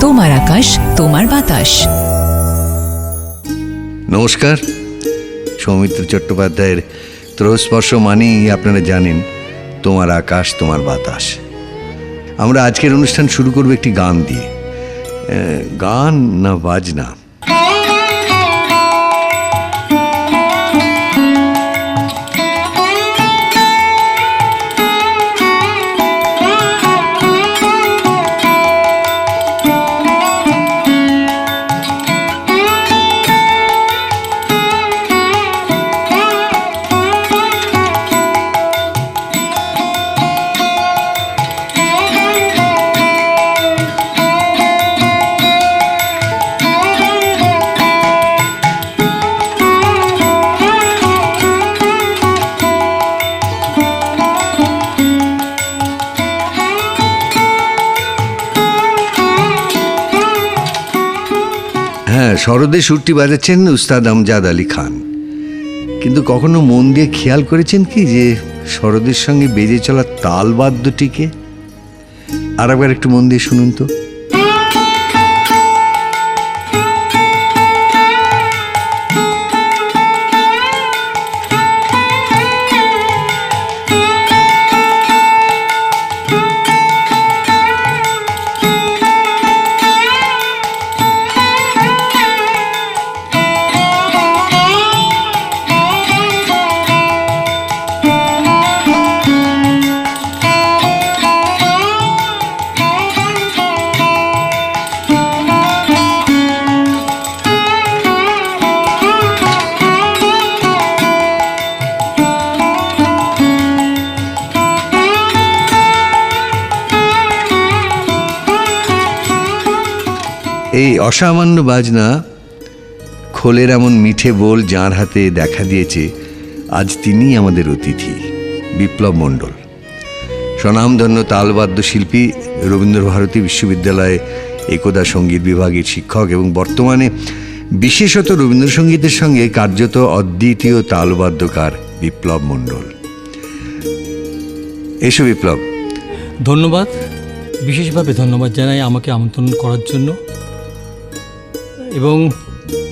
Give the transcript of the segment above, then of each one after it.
তোমার আকাশ তোমার বাতাস। নমস্কার, সৌমিত্র চট্টোপাধ্যায়ের ত্রস্পর্শ মানেই আপনারা জানেন তোমার আকাশ তোমার বাতাস। আমরা আজকের অনুষ্ঠান শুরু করব একটি গান দিয়ে। গান না বাজনা? হ্যাঁ, সরদে সুরটি বাজাচ্ছেন উস্তাদ আমজাদ আলী খান। কিন্তু কখনো মন দিয়ে খেয়াল করেছেন কি যে সরদের সঙ্গে বেজে চলা তালবাদ্যটিকে? আর একবার একটু মন দিয়ে শুনুন তো। এই অসামান্য বাজনা, খোলের এমন মিঠে বোল যাঁর হাতে দেখা দিয়েছে, আজ তিনিই আমাদের অতিথি, বিপ্লব মণ্ডল। স্বনামধন্য তালবাদ্য শিল্পী, রবীন্দ্রভারতী বিশ্ববিদ্যালয়ে একদা সঙ্গীত বিভাগের শিক্ষক এবং বর্তমানে বিশেষত রবীন্দ্রসঙ্গীতের সঙ্গে কার্যত অদ্বিতীয় তালবাদ্যকার বিপ্লব মণ্ডল। এসো বিপ্লব। ধন্যবাদ, বিশেষভাবে ধন্যবাদ জানাই আমাকে আমন্ত্রণ করার জন্য। এবং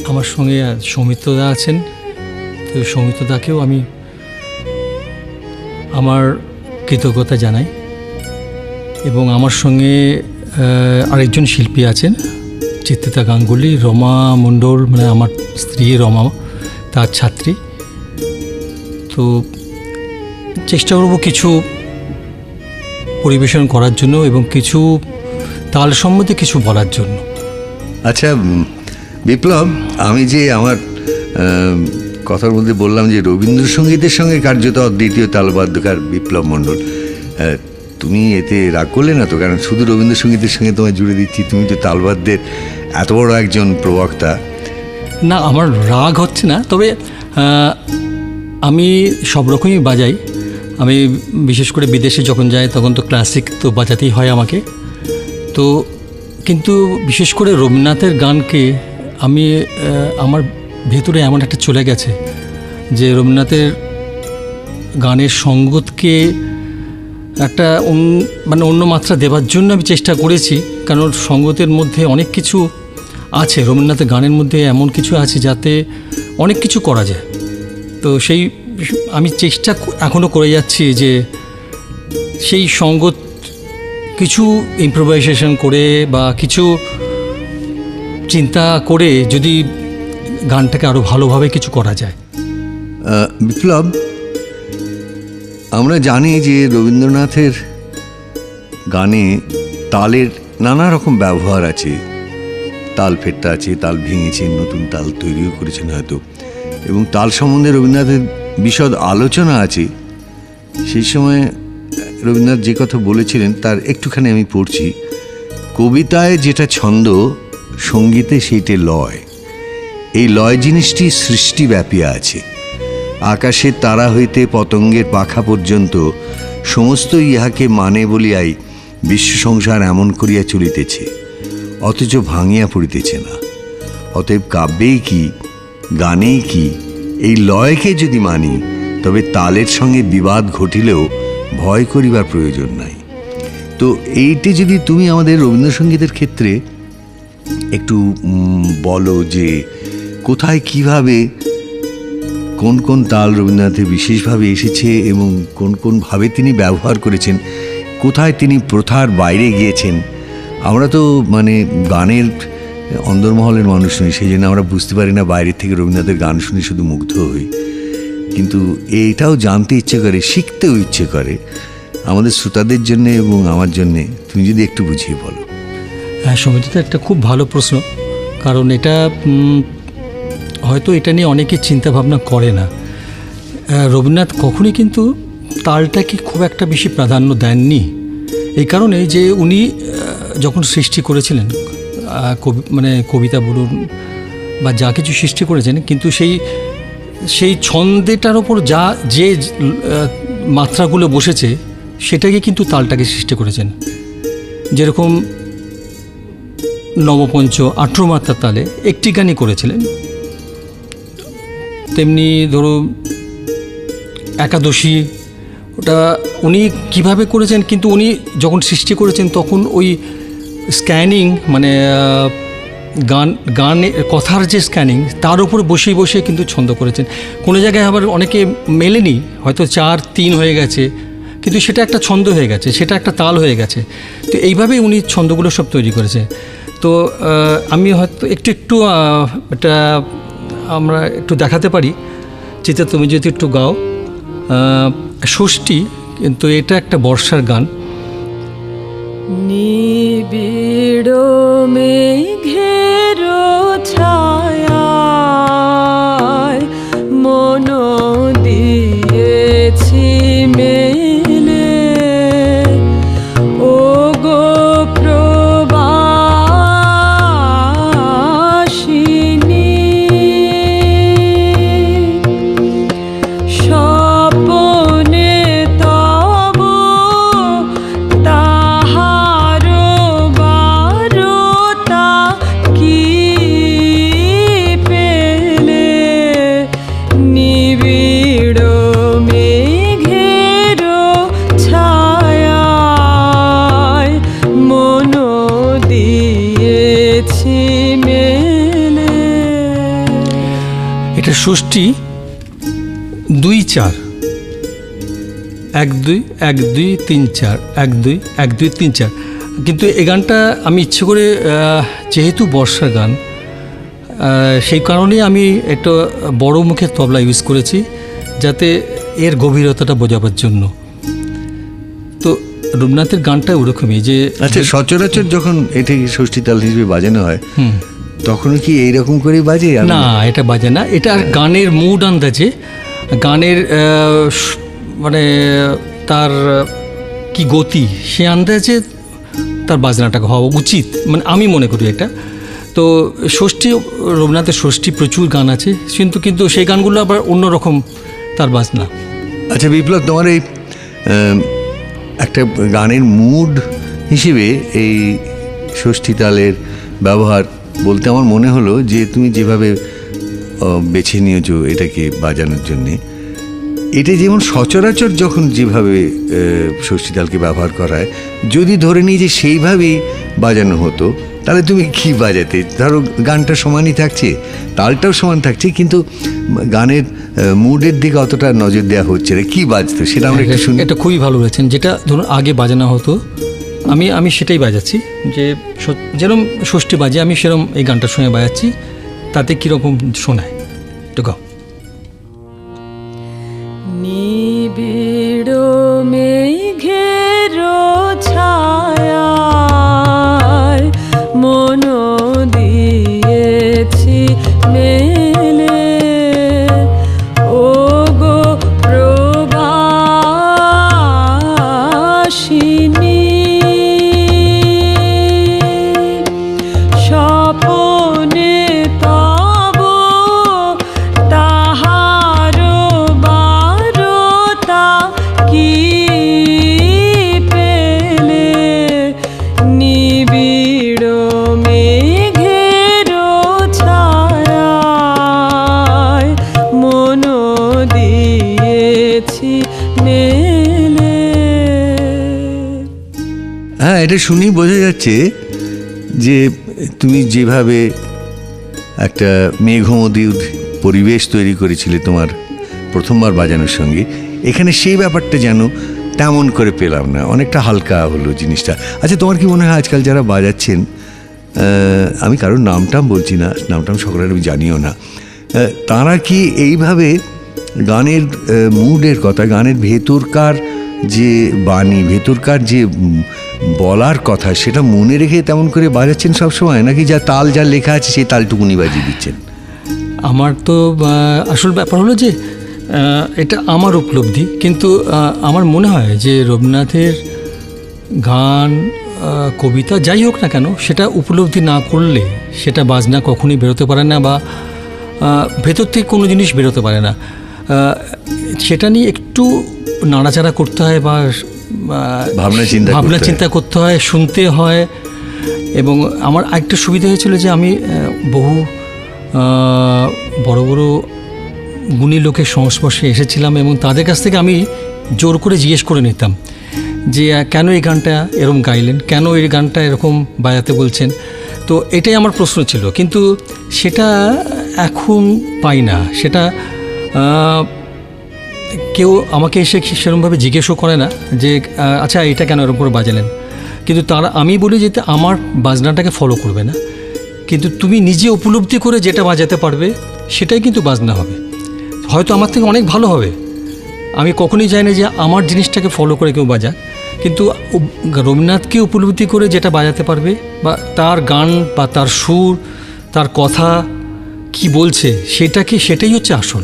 আমার সঙ্গে সৌমিত্রদা আছেন, তো সৌমিত্রদাকেও আমি আমার কৃতজ্ঞতা জানাই। এবং আমার সঙ্গে আরেকজন শিল্পী আছেন, চিত্রিতা গাঙ্গুলি, রমা মণ্ডল, মানে আমার স্ত্রী রমা, তার ছাত্রী। তো চেষ্টা করব কিছু পরিবেশন করার জন্য এবং কিছু তাল সম্বন্ধে কিছু বলার জন্য। আচ্ছা বিপ্লব, আমি যে আমার কথার মধ্যে বললাম যে রবীন্দ্রসঙ্গীতের সঙ্গে কার্যত অদ্বিতীয় তালবাদ্যকার বিপ্লব মণ্ডল, তুমি এতে রাগ করলে না তো? কারণ শুধু রবীন্দ্রসঙ্গীতের সঙ্গে তোমায় জুড়ে দিচ্ছি, তুমি তো তালবাদ্যের এত বড় একজন প্রবক্তা। না, আমার রাগ হচ্ছে না, তবে আমি সব রকমই বাজাই। আমি বিশেষ করে বিদেশে যখন যাই তখন তো ক্লাসিক তো বাজাতেই হয় আমাকে। তো কিন্তু বিশেষ করে রবীন্দ্রনাথের গানকে আমি আমার ভেতরে এমন একটা চলে গেছে যে রবীন্দ্রনাথের গানের সঙ্গতকে একটা মানে অন্য মাত্রা দেওয়ার জন্য আমি চেষ্টা করেছি। কারণ সঙ্গতের মধ্যে অনেক কিছু আছে, রবীন্দ্রনাথের গানের মধ্যে এমন কিছু আছে যাতে অনেক কিছু করা যায়। তো সেই আমি চেষ্টা এখনও করে যাচ্ছি যে সেই সঙ্গত কিছু ইম্প্রোভাইজেশন করে বা কিছু চিন্তা করে যদি গানটাকে আরও ভালোভাবে কিছু করা যায়। বিপ্লব, আমরা জানি যে রবীন্দ্রনাথের গানে তালের নানা রকম ব্যবহার আছে। তাল ফেরটা আছে, তাল ভেঙেছেন, নতুন তাল তৈরিও করেছেন হয়তো, এবং তাল সম্বন্ধে রবীন্দ্রনাথের বিশদ আলোচনা আছে। সেই সময় রবীন্দ্রনাথ যে কথা বলেছিলেন তার একটুখানি আমি পড়ছি। কবিতায় যেটা ছন্দ, সঙ্গীতে সেইটে লয়। এই লয় জিনিসটি সৃষ্টিব্যাপী আছে। আকাশের তারা হইতে পতঙ্গের পাখা পর্যন্ত সমস্ত ইহাকে মানে বলিয়াই বিশ্ব সংসার এমন করিয়া চলিতেছে, অথচ ভাঙিয়া পড়িতেছে না। অতএব কাব্যেই কি, গানেই কি, এই লয়কে যদি মানি তবে তালের সঙ্গে বিবাদ ঘটিলেও ভয় করিবার প্রয়োজন নাই। তো এইটি যদি তুমি আমাদের রবীন্দ্রসঙ্গীতের ক্ষেত্রে একটু বলো যে কোথায় কিভাবে কোন কোন তাল রবীন্দ্রনাথের বিশেষভাবে এসেছে এবং কোন কোনভাবে তিনি ব্যবহার করেছেন, কোথায় তিনি প্রথার বাইরে গিয়েছেন। আমরা তো মানে গানের অন্দরমহলের মানুষ নই, সেই জন্য আমরা বুঝতে পারি না, বাইরের থেকে রবীন্দ্রনাথের গান শুনে শুধু মুগ্ধ হই। কিন্তু এইটাও জানতে ইচ্ছে করে, শিখতেও ইচ্ছে করে আমাদের শ্রোতাদের জন্যে এবং আমার জন্যে। তুমি যদি একটু বুঝিয়ে বলো। হ্যাঁ, সমিতিতে একটা খুব ভালো প্রশ্ন, কারণ এটা হয়তো এটা নিয়ে অনেকে চিন্তা ভাবনা করে না। রবীন্দ্রনাথ কখনই কিন্তু তালটাকে খুব একটা বেশি প্রাধান্য দেননি, এই কারণে যে উনি যখন সৃষ্টি করেছিলেন মানে কবিতা বলুন বা যা কিছু সৃষ্টি করেছেন, কিন্তু সেই ছন্দেটার ওপর যে মাত্রাগুলো বসেছে সেটাকে কিন্তু তালটাকে সৃষ্টি করেছেন। যেরকম নবপঞ্চ 18 মাত্রার তালে একটি গানই করেছিলেন, তেমনি ধরো একাদশী, ওটা উনি কিভাবে করেছেন, কিন্তু উনি যখন সৃষ্টি করেছেন তখন ওই স্ক্যানিং মানে গানের কথার যে স্ক্যানিং তার উপর বসে কিন্তু ছন্দ করেছেন। কোনো জায়গায় আবার অনেকে মেলেনি, হয়তো 4-3 হয়ে গেছে, কিন্তু সেটা একটা ছন্দ হয়ে গেছে, সেটা একটা তাল হয়ে গেছে। তো এইভাবেই উনি ছন্দগুলো সব তৈরি করেছে। তো আমি হয়তো একটু এটা আমরা একটু দেখাতে পারি, চিত্রা তুমি যদি একটু গাও। ষষ্ঠী, কিন্তু এটা একটা বর্ষার গান। নিবিড় মেঘের ছায়ায় মন দিয়েছি মেলে, ও গো প্রবাসিনী, স্বপনে তব তাহার বারতা কি পেলে, নিবিড় মেঘের ছায়ায় মন দিয়েছি মেলে। এটা ষষ্ঠী 2-4, 1-2 1-2 3-4 1-2 1-2 3-4। কিন্তু এই গানটা আমি ইচ্ছে করে, যেহেতু বর্ষার গান, সেই কারণেই আমি একটা বড় মুখের তবলা ইউজ করেছি, যাতে এর গভীরতাটা বোঝাবার জন্য। তো রবীন্দ্রনাথের গানটা ওরকমই যে আচ্ছা, সচরাচর যখন এটা ষষ্ঠী তাল হিসেবে বাজানো হয় তখন কি এইরকম করেই বাজে? না, এটা বাজে না, এটা গানের মুড আন্দাজে, গানের মানে তার কি গতি সে আন্দাজে তার বাজনাটা হওয়া উচিত, মানে আমি মনে করি এটা। তো ষষ্ঠী, রবীন্দ্রনাথের ষষ্ঠী প্রচুর গান আছে, কিন্তু সেই গানগুলো আবার অন্যরকম তার বাজনা। আচ্ছা বিপ্লব, তোমার এই একটা গানের মুড হিসেবে এই ষষ্ঠী তালের ব্যবহার বলতে আমার মনে হলো যে তুমি যেভাবে বেছে নিয়েছো এটাকে বাজানোর জন্যে, এটা যেমন সচরাচর যখন যেভাবে ষষ্ঠী তালকে ব্যবহার করা হয়, যদি ধরে নিই যে সেইভাবেই বাজানো হতো, তাহলে তুমি কি বাজাতে? ধরো গানটা সমানই থাকছে, তালটাও সমান থাকছে, কিন্তু গানের মুডের দিকে অতটা নজর দেওয়া হচ্ছে না, কি বাজতো সেটা আমরা একটু শুনি। এটা খুবই ভালো বলেছেন। যেটা ধরুন আগে বাজানো হতো, আমি সেটাই বাজাচ্ছি, যে যেরকম ষষ্ঠী বাজে আমি সেরকম এই গানটার সঙ্গে বাজাচ্ছি, তাতে কীরকম শোনায় একটু গাও। নিবিড় মেঘের ছায়ায় মন দিয়েছি মেলে, ও গো প্রবাসিনী, স্বপনে তব তাহার বারতা কি পেলে, নিবিড় মেঘের ছায়ায় মন দিয়েছি মেলে। হ্যাঁ, এটা শুনেই বোঝা যাচ্ছে যে তুমি যেভাবে একটা মেঘমদীর পরিবেশ তৈরি করেছিলে তোমার প্রথমবার বাজানোর সঙ্গে, এখানে সেই ব্যাপারটা যেন তেমন করে পেলাম না, অনেকটা হালকা হলো জিনিসটা। আচ্ছা, তোমার কি মনে হয় আজকাল যারা বাজাচ্ছেন, আমি কারোর নামটাম বলছি না, নামটাম সকলের আমি জানিও না, তারা কি এইভাবে গানের মুডের কথা, গানের ভেতরকার যে বাণী, ভেতরকার যে বলার কথা, সেটা মনে রেখে তেমন করে বাজাচ্ছেন সবসময়, নাকি যা তাল যা লেখা আছে সেই তালটুকুনি বাজিয়ে দিচ্ছেন? আমার তো আসল ব্যাপার হলো যে এটা আমার উপলব্ধি, কিন্তু আমার মনে হয় যে রবীন্দ্রনাথের গান, কবিতা যাই হোক না কেন, সেটা উপলব্ধি না করলে সেটা বাজনা কখনই বেরোতে পারে না, বা ভেতর থেকে কোনো জিনিস বেরোতে পারে না। সেটা নিয়ে একটু নাড়াচাড়া করতে হয়, বা ভাবনা চিন্তা করতে হয়, শুনতে হয়। এবং আমার আরেকটা সুবিধা হয়েছিল যে আমি বহু বড় বড় গুণী লোকের সংস্পর্শে এসেছিলাম, এবং তাদের কাছ থেকে আমি জোর করে জিজ্ঞেস করে নিতাম যে কেন এই গানটা এরকম গাইলেন, কেন এই গানটা এরকম বাজাতে বলছেন। তো এটাই আমার প্রশ্ন ছিল, কিন্তু সেটা এখন পাই না। সেটা কেউ আমাকে এসে সেরকমভাবে জিজ্ঞেসও করে না যে আচ্ছা এটা কেন এরকম করে বাজালেন, কিন্তু তারা, আমি বলি যে আমার বাজনাটাকে ফলো করবে না, কিন্তু তুমি নিজে উপলব্ধি করে যেটা বাজাতে পারবে সেটাই কিন্তু বাজনা হবে। হয়তো আমার থেকে অনেক ভালো হবে, আমি কখনোই চাই না যে আমার জিনিসটাকে ফলো করে কেউ বাজাক, কিন্তু রবীন্দ্রনাথকে উপলব্ধি করে যেটা বাজাতে পারবে, বা তার গান বা তার সুর, তার কথা কি বলছে, সেটাই হচ্ছে আসল।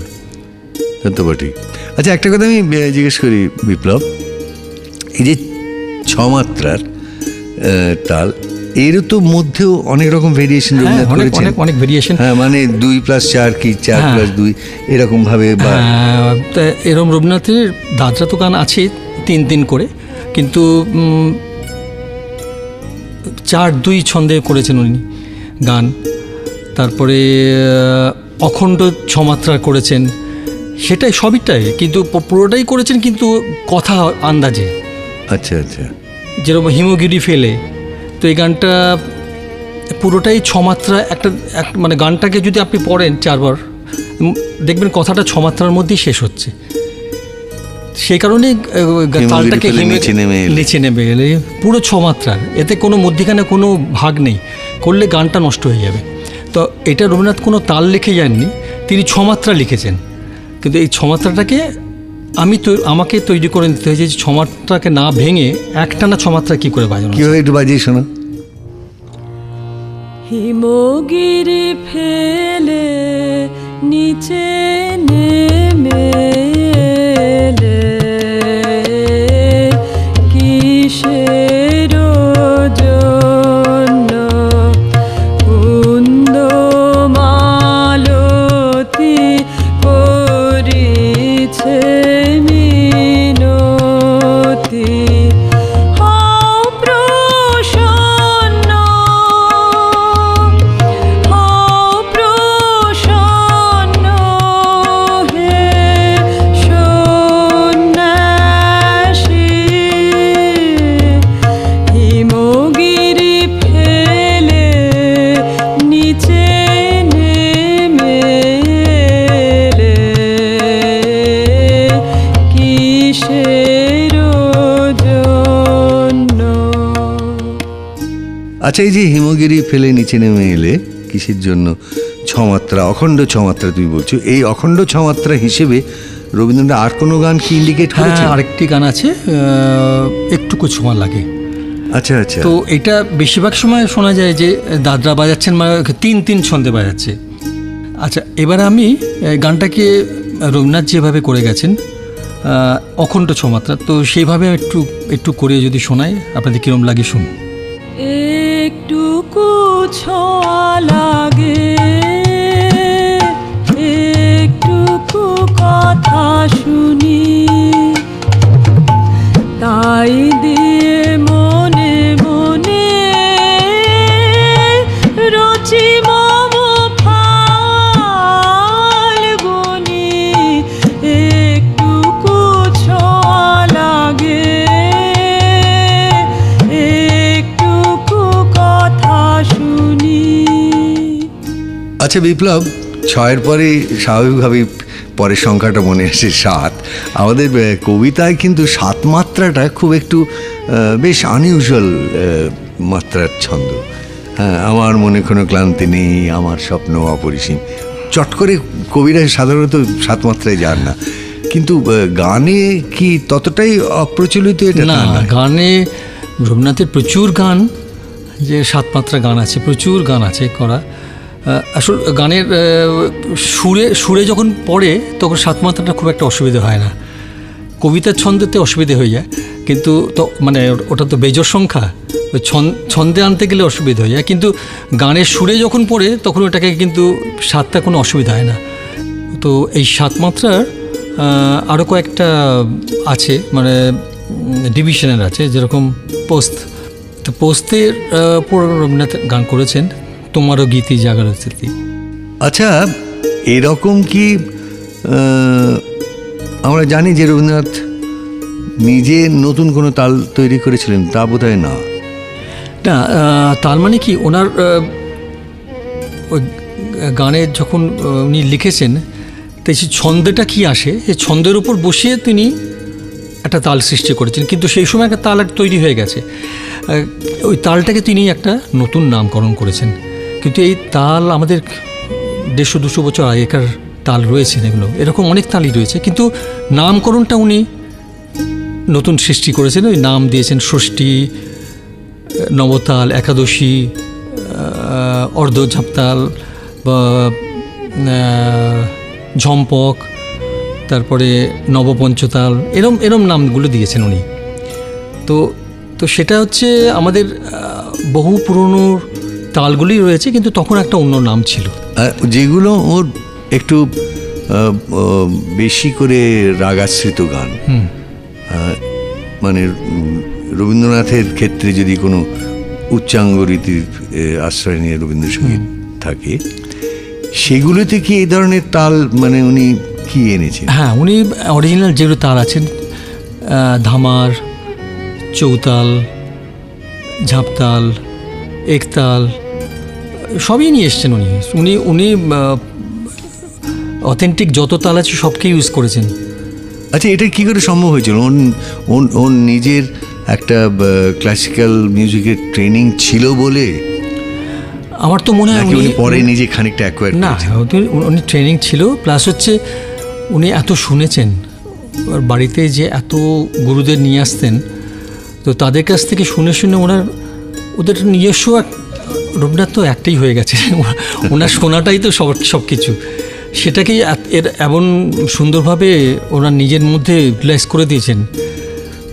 সত্যি। আচ্ছা, একটা কথা আমি জিজ্ঞেস করি বিপ্লব, এই যে 6 মাত্রার তাল, এর তো মধ্যেও অনেক রকম ভেরিয়েশন অনেক ভেরিয়েশন। হ্যাঁ, মানে 2+4 কি 4+2 এরকম ভাবে, এরকম রবীন্দ্রনাথের দাদরা তো গান আছে 3 করে, কিন্তু 4-2 ছন্দে করেছেন উনি গান। তারপরে অখণ্ড 6 মাত্রা করেছেন, সেটাই সবইটাই, কিন্তু পুরোটাই করেছেন কিন্তু কথা আন্দাজে। আচ্ছা আচ্ছা। যেরকম হিমগিরি ফেলে, তো এই গানটা পুরোটাই 6 মাত্রা। একটা মানে গানটাকে যদি আপনি পড়েন 4 বার, দেখবেন কথাটা 6 মাত্রার মধ্যেই শেষ হচ্ছে। সেই কারণেই তালটাকে নিচে নেমে গেলে পুরো 6 মাত্রার, এতে কোনো মধ্যিখানে কোনো ভাগ নেই, করলে গানটা নষ্ট হয়ে যাবে। তো এটা রবীন্দ্রনাথ কোনো তাল লিখে যাননি, তিনি 6 মাত্রা লিখেছেন, কিন্তু এই 6 মাত্রাটাকে আমাকে তৈরি করে নিতে হয়েছে যে 6 মাত্রাকে না ভেঙে একটানা 6 মাত্রা কী করে বাজানো, কীভাবে একটু বাজিয়ে শোনো। হিমগিরি ফেলে নিচে নেমে এলে, কিসের জন্য কুন্দ মালতী করিছে মিনতি, হও প্রসন্ন, হও প্রসন্ন হে সন্ন্যাসী, হিমগিরি ফেলে নিচে নেমে এলে, কিসের জন্য। আচ্ছা, এই যে হিমগিরি ফেলে নিচে নেমে এলে কিসের জন্য 6 মাত্রা, অখণ্ড 6 মাত্রা তুমি বলছো, এই অখণ্ড 6 মাত্রা হিসেবে রবীন্দ্রনাথ আর কোনো গান কি ইন্ডিকেট করেছে? আরেকটি গান আছে, একটুকু ছোঁয়া লাগে। আচ্ছা আচ্ছা। তো এটা বেশিরভাগ সময় শোনা যায় যে দাদরা বাজাচ্ছেন, মানে 3 ছন্দে বাজাচ্ছে। আচ্ছা, এবার আমি গানটাকে রবীন্দ্রনাথ যেভাবে করে গেছেন অখণ্ড 6 মাত্রা, তো সেইভাবে একটু করে যদি শোনাই, আপনাদের কীরকম লাগে শুনুন। একটুকু ছোঁয়া লাগে, একটুকু কথা শুনি, তাই দিয়ে মনে মনে রচি মম ফাল্গুনি, একটুকু ছোঁয়া লাগে, একটুকু কথা শুনি, আচ্ছা বিপ্লব, 6-এর পরে স্বাভাবিকভাবেই পরের সংখ্যাটা মনে আসে 7। আমাদের কবিতায় কিন্তু 7 মাত্রাটা খুব একটু বেশ আনইউজুয়াল মাত্রার ছন্দ। হ্যাঁ, আমার মনে কোনো ক্লান্তি নেই, আমার স্বপ্ন অপরিসীম। চট করে কবিরা সাধারণত 7 মাত্রায় যান না, কিন্তু গানে কি ততটাই অপ্রচলিত এটা? না, গানে রবীন্দ্রনাথের প্রচুর গান, যে 7 মাত্রা গান আছে, প্রচুর গান আছে করা। আসল গানের সুরে যখন পড়ে তখন 7 মাত্রাটা খুব একটা অসুবিধা হয় না। কবিতার ছন্দেতে অসুবিধে হয়ে যায়, কিন্তু তো মানে ওটা তো বেজোড় সংখ্যা, ওই ছন্দে আনতে গেলে অসুবিধা হয়ে যায়, কিন্তু গানের সুরে যখন পড়ে তখন ওটাকে কিন্তু 7টা কোনো অসুবিধা হয় না। তো এই 7 মাত্রার আরও কয়েকটা আছে, মানে ডিভিশনের আছে, যেরকম পোস্ত। তো পোস্তের উপর রবীন্দ্রনাথ গান করেছেন, তোমারও গীতি জাগার স্মৃতি। আচ্ছা, এরকম কি আমরা জানি যে রবীন্দ্রনাথ নিজে নতুন কোনো তাল তৈরি করেছিলেন? তা বোধ হয় না। না, তার মানে কি, ওনার ওই গানে যখন উনি লিখেছেন, তাই সেই ছন্দটা কি আসে, সেই ছন্দের উপর বসিয়ে তিনি একটা তাল সৃষ্টি করেছেন, কিন্তু সেই সময় একটা তাল তৈরি হয়ে গেছে। ওই তালটাকে তিনি একটা নতুন নামকরণ করেছেন, কিন্তু এই তাল আমাদের 150-200 বছর আগেকার তাল রয়েছেন, এগুলো এরকম অনেক তালই রয়েছে, কিন্তু নামকরণটা উনি নতুন সৃষ্টি করেছেন। ওই নাম দিয়েছেন ষষ্ঠী, নবতাল, একাদশী, অর্ধঝাপতাল বা ঝম্পক, তারপরে নবপঞ্চতাল, এরম নামগুলো দিয়েছেন উনি। তো সেটা হচ্ছে আমাদের বহু পুরনো তালগুলি রয়েছে, কিন্তু তখন একটা অন্য নাম ছিল, যেগুলো ওর একটু বেশি করে রাগাশ্রিত গান। মানে রবীন্দ্রনাথের ক্ষেত্রে যদি কোনো উচ্চাঙ্গ রীতির আশ্রয় নিয়ে রবীন্দ্রসঙ্গীত থাকে, সেগুলোতে কি এই ধরনের তাল মানে উনি কি এনেছেন? হ্যাঁ, উনি অরিজিনাল যেগুলো তাল আছেন, ধামার, চৌতাল, ঝাপতাল, একতাল, সবই নিয়ে এসছেন উনি অথেন্টিক যত তাল আছে সবকে ইউজ করেছেন। আচ্ছা, এটা কি করে সম্ভব হয়েছিল? ওর নিজের একটা ক্লাসিক্যাল মিউজিকের ট্রেনিং ছিল বলে? আমার তো মনে হয় উনি পরে নিজে খানিকটা অ্যাকোয়ার না, উনি ট্রেনিং ছিল, প্লাস হচ্ছে উনি এত শুনেছেন, বাড়িতে যে এত গুরুদের নিয়ে আসতেন, তো তাদের কাছ থেকে শুনে ওদের নিজস্ব রবীন্দ্রনাথ তো একটাই হয়ে গেছে, ওনার শোনাটাই তো সব কিছু, সেটাকেই এমন সুন্দরভাবে ওনার নিজের মধ্যে রিলাইজ করে দিয়েছেন।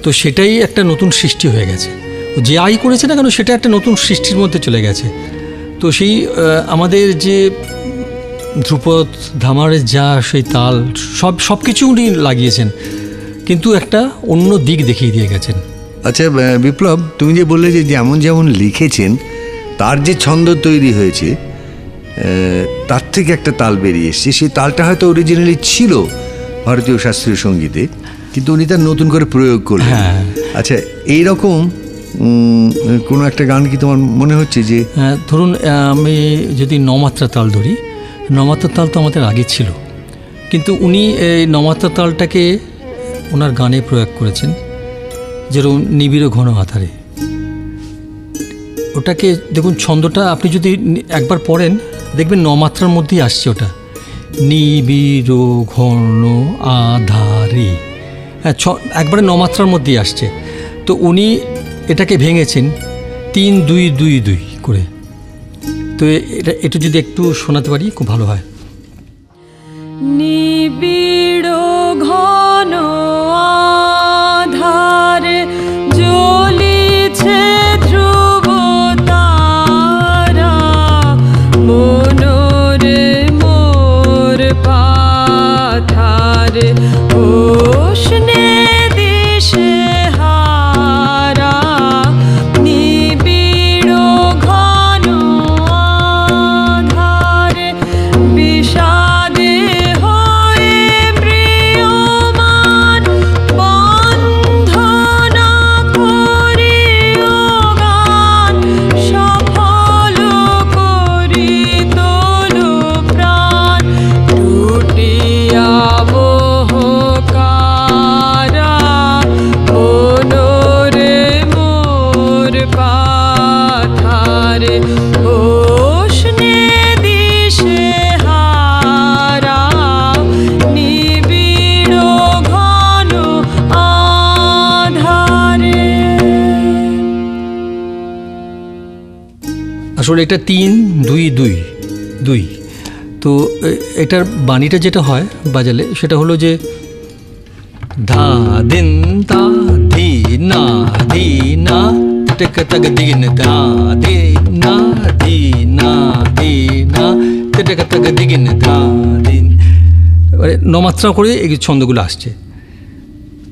তো সেটাই একটা নতুন সৃষ্টি হয়ে গেছে, যে আই করেছে না কেন সেটা একটা নতুন সৃষ্টির মধ্যে চলে গেছে। তো সেই আমাদের যে ধ্রুপদ, ধামারের যা সেই তাল, সব কিছু উনি লাগিয়েছেন, কিন্তু একটা অন্য দিক দেখিয়ে দিয়ে গেছেন। আচ্ছা বিপ্লব, তুমি যে বললে যে যেমন লিখেছেন তার যে ছন্দ তৈরি হয়েছে, তার থেকে একটা তাল বেরিয়ে এসছে, সেই তালটা হয়তো অরিজিনালি ছিল ভারতীয় শাস্ত্রীয় সঙ্গীতে, কিন্তু উনি তার নতুন করে প্রয়োগ করলেন। হ্যাঁ। আচ্ছা, এইরকম কোনো একটা গান কি তোমার মনে হচ্ছে যে? ধরুন, আমি যদি 9 মাত্রা তাল ধরি, 9 মাত্রা তাল তো আমাদের আগে ছিল, কিন্তু উনি এই 9 মাত্রা তালটাকে ওনার গানে প্রয়োগ করেছেন, যেরকম নিবিড় ঘন আধারে। ওটাকে দেখুন, ছন্দটা আপনি যদি একবার পড়েন দেখবেন 9 মাত্রার মধ্যেই আসছে ওটা, নিবিড় ঘন আধারে। হ্যাঁ, একবারে 9 মাত্রার মধ্যেই আসছে। তো উনি এটাকে ভেঙেছেন 3-2-2-2 করে। তো এটা যদি একটু শোনাতে পারি খুব ভালো হয়। নিবিড় ঘন আধারে জ্বলিছে ধ্রুব তারা, মনোরে মোর পাথারে উষ্ণে দিশে হারা, নিবিড় ঘন আধারে বিষাদে হয়ে ম্রিয়মান বন্ধনা রে উষ্ণে দিশে হারা নিবিড় ঘন আধারে। আসলে এটা 3-2-2-2। তো এটার বাণীটা যেটা হয় বাজালে সেটা হলো যে ধা দিন তা ধি না টেক তক দিন ধা দি না টেক তক দিন ধা দিন, এবারে নমাত্রা করে এই ছন্দগুলো আসছে।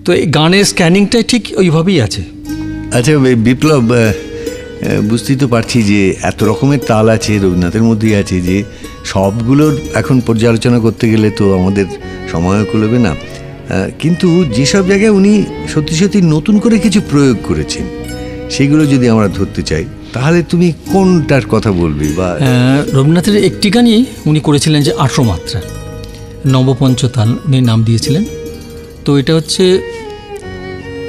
তো এই গানের স্ক্যানিংটাই ঠিক ওইভাবেই আছে। আচ্ছা বিপ্লব, বুঝতেই তো পারছি যে এত রকমের তাল আছে রবীন্দ্রনাথের মধ্যেই আছে, যে সবগুলোর এখন পর্যালোচনা করতে গেলে তো আমাদের সময়ও কুলোবে না। কিন্তু যেসব জায়গায় উনি সত্যি সত্যি নতুন করে কিছু প্রয়োগ করেছেন সেগুলো যদি আমরা ধরতে চাই তাহলে তুমি কোনটার কথা বলবি? বা রবীন্দ্রনাথের একটি গানই উনি করেছিলেন যে 18 মাত্রা, নবপঞ্চতাল উনি নাম দিয়েছিলেন। তো এটা হচ্ছে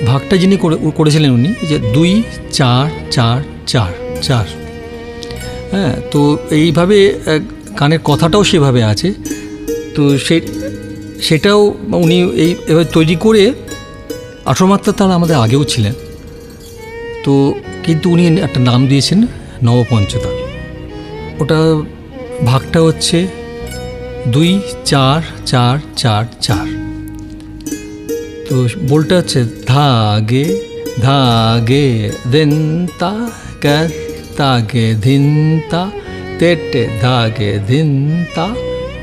ভাগটা যিনি করেছিলেন উনি যে 2-4-4-4-4। হ্যাঁ, তো এইভাবে গানের কথাটাও সেভাবে আছে। তো সেটাও উনি এভাবে তৈরি করে 18 মাত্রা তাল আমাদের আগেও ছিলেন। তো কিন্তু উনি একটা নাম দিয়েছেন নবপঞ্চতাল। ওটা ভাগটা হচ্ছে 2-4-4-4-4। তো বোলটা হচ্ছে ধাগে ধাগে ধিনতা কর তাগে ধিনতা তেটে ধাগে ধিনতা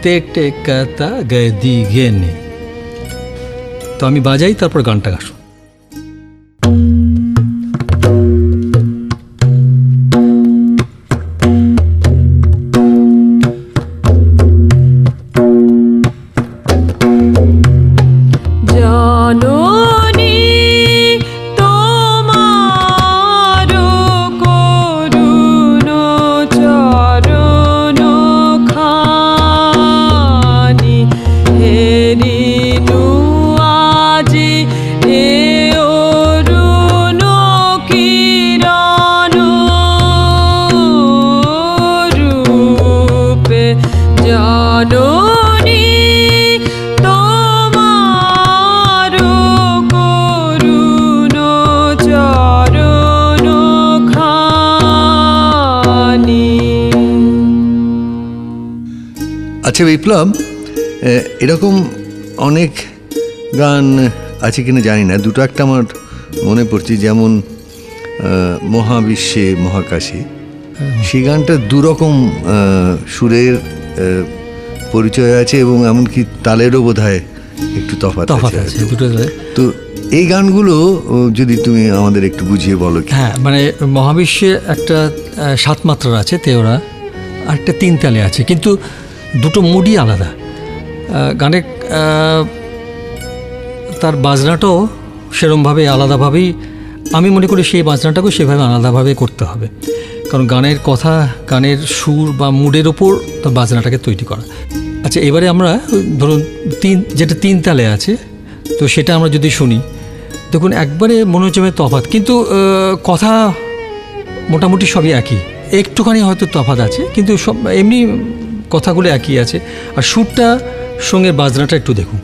তেটে কতা গদি গেনে। তো আমি বাজাই, তারপর গানটা গাসো। আচ্ছা বিপ্লব, এরকম অনেক গান আছে কিনা জানি না, দুটো একটা আমার মনে পড়ছে, যেমন মহাবিশ্বে মহাকাশে, সেই গানটা দুরকম সুরের পরিচয় আছে এবং এমনকি তালেরও বোধহয় একটু তফাৎ আছে দুটো। তো এই গানগুলো যদি তুমি আমাদের একটু বুঝিয়ে বলো। হ্যাঁ, মানে মহাবিশ্বে একটা 7 মাত্রার আছে তেওরা, আর একটা 3 তালে আছে, কিন্তু দুটো মুডই আলাদা। গানের তার বাজনাটাও সেরমভাবে আলাদাভাবেই, আমি মনে করি সেই বাজনাটাকেও সেভাবে আলাদাভাবে করতে হবে, কারণ গানের কথা, গানের সুর বা মুডের ওপর তার বাজনাটাকে তৈরি করা। আচ্ছা, এবারে আমরা ধরুন যেটা 3 তালে আছে, তো সেটা আমরা যদি শুনি, দেখুন একবারে মনে হচ্ছে তফাৎ, কিন্তু কথা মোটামুটি সবই একই, একটুখানি হয়তো তফাৎ আছে, কিন্তু সব এমনি কথাগুলো একই আছে। আর সুরটা সঙ্গে বাজনাটা একটু দেখুন।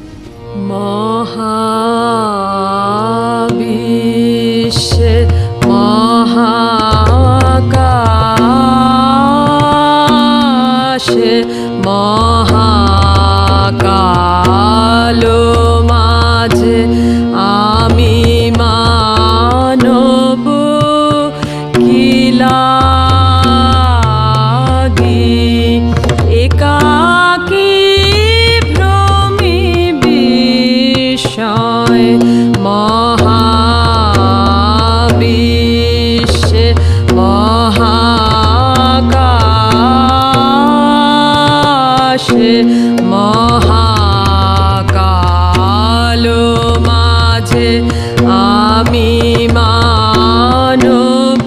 মহাবিশ্বে মহাকাশে মহাকালো মাঝে আমি মানব কিলা মহাকালো মাঝে আমি মানব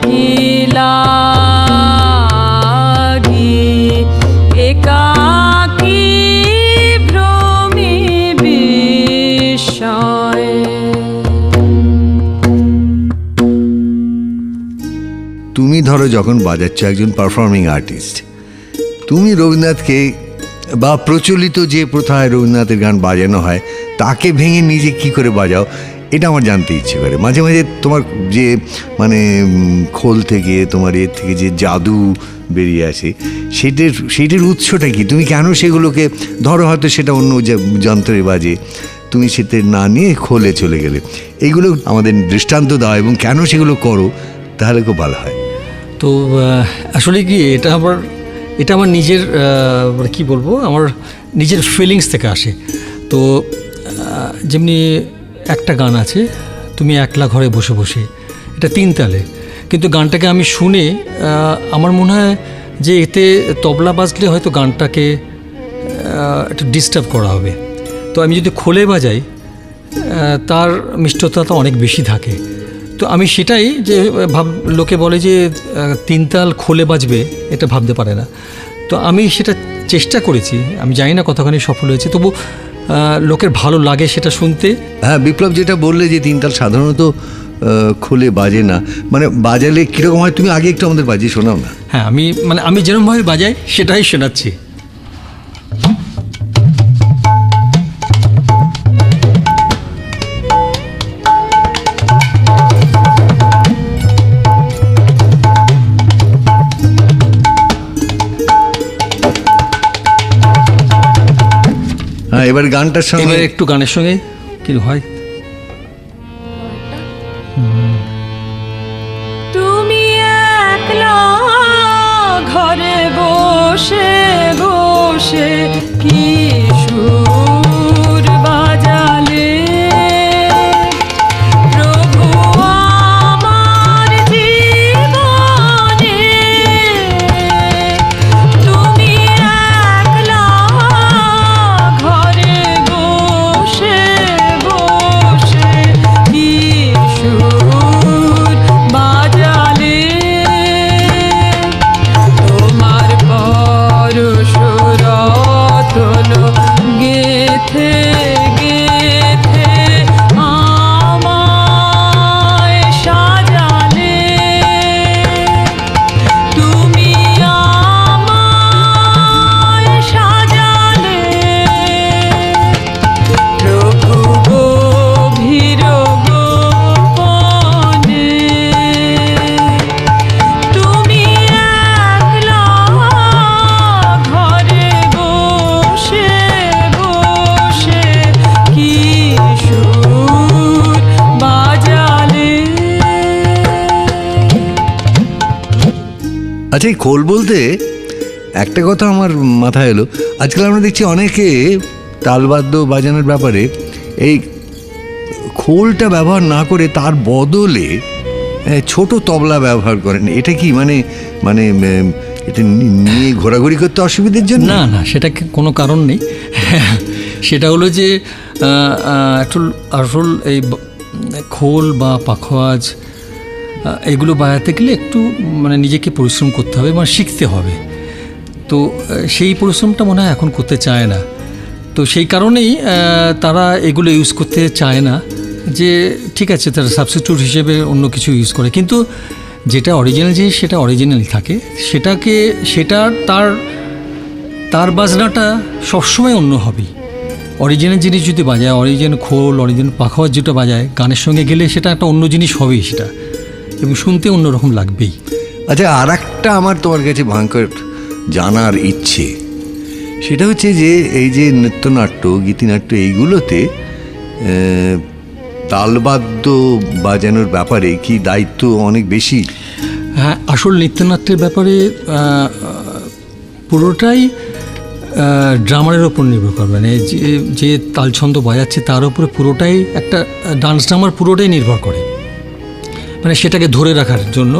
কিলাগি একাকী ভ্রমি বিষয়। তুমি ধরো যখন বাজাচ্ছ একজন পারফর্মিং আর্টিস্ট, তুমি রবীন্দ্রনাথকে বা প্রচলিত যে প্রথায় রবীন্দ্রনাথের গান বাজানো হয় তাকে ভেঙে নিজে কি করে বাজাও, এটা আমার জানতে ইচ্ছে করে। মাঝে মাঝে তোমার যে মানে খোল থেকে তোমার এর থেকে যে জাদু বেরিয়ে আসে সেটার উৎসটা কি? তুমি কেন সেগুলোকে ধরো, হয়তো সেটা অন্য যন্ত্রে বাজে, তুমি সেটা না নিয়ে খোলে চলে গেলে, এইগুলো আমাদের দৃষ্টান্ত দাও এবং কেন সেগুলো করো, তাহলে খুব ভালো হয়। তো আসলে কি এটা আমার নিজের কি বলবো, আমার নিজের ফিলিংস থেকে আসে। তো যেমনি একটা গান আছে, তুমি একলা ঘরে বসে বসে, এটা 3 তালে, কিন্তু গানটাকে আমি শুনে আমার মনে হয় যে এতে তবলা বাজলে হয়তো গানটাকে একটু ডিস্টার্ব করা হবে। তো আমি যদি খোলে বাজাই তার মিষ্টতা অনেক বেশি থাকে। তো আমি সেটাই যে লোকে বলে যে 3 তাল খোলে বাজবে, এটা ভাবতে পারে না। তো আমি সেটা চেষ্টা করেছি, আমি জানি না কতখানি সফল হয়েছে, তবু লোকের ভালো লাগে সেটা শুনতে। হ্যাঁ, বিপ্লব যেটা বললে যে 3 তাল সাধারণত খোলে বাজে না, মানে বাজালে কীরকম হয় তুমি আগে একটু আমাদের বাজিয়ে শোনাও না। হ্যাঁ, আমি যেরকমভাবে বাজাই সেটাই শোনাচ্ছি। হ্যাঁ, এবার গানটার সঙ্গে, এবার একটু গানের সঙ্গে কি হয়। তুমি একলা ঘরে বসে বসে কি সুর বাজালে, প্রভু আমার জীবনে। তুমি একলা ঘরে বসে বসে কি সুর বাজালে, তোমার পরশ রতন গেথে গেথে আমায় সাজালে, তুমি আমায় সাজালে, প্রভু গভীর গোপনে। তুমি একলা ঘরে বসে বসে কি সুর বাজালে। আচ্ছা, এই খোল বলতে একটা কথা আমার মাথায় এলো, আজকাল আমরা দেখছি অনেকে তালবাদ্য বাজানোর ব্যাপারে এই খোলটা ব্যবহার না করে তার বদলে ছোট তবলা ব্যবহার করেন। এটা কি মানে মানে এটা নিয়ে ঘোরাঘুরি করতে অসুবিধার জন্য? না না, সেটা কোনো কারণ নেই। সেটা হলো যে আসল এই খোল বা পাখোয়াজ এগুলো বাজাতে গেলে একটু মানে নিজেকে পরিশ্রম করতে হবে, মানে শিখতে হবে। তো সেই পরিশ্রমটা মনে হয় এখন করতে চায় না। তো সেই কারণেই তারা এগুলো ইউজ করতে চায় না, যে ঠিক আছে তারা সাবস্টিটিউট হিসেবে অন্য কিছু ইউজ করে। কিন্তু যেটা অরিজিনাল জিনিস সেটা অরিজিনাল থাকে, সেটা তার বাজনাটা সবসময় অন্য হবেই। অরিজিনাল জিনিস যদি বাজায়, অরিজিনাল খোল, অরিজিনাল পাখাওয়াজ যেটা বাজায়, গানের সঙ্গে গেলে সেটা একটা অন্য জিনিস হবেই সেটা, এবং শুনতে অন্যরকম লাগবেই। আচ্ছা, আর একটা আমার তোমার কাছে ভয়ঙ্কর জানার ইচ্ছে, সেটা হচ্ছে যে এই যে নৃত্যনাট্য, গীতিনাট্য, এইগুলোতে তালবাদ্য বাজানোর ব্যাপারে কি দায়িত্ব অনেক বেশি? হ্যাঁ, আসল নৃত্যনাট্যের ব্যাপারে পুরোটাই ড্রামারের ওপর নির্ভর করবে, মানে যে তালছন্দ বাজাচ্ছে তার উপরে পুরোটাই একটা ডান্স ড্রামার পুরোটাই নির্ভর করে, মানে সেটাকে ধরে রাখার জন্য।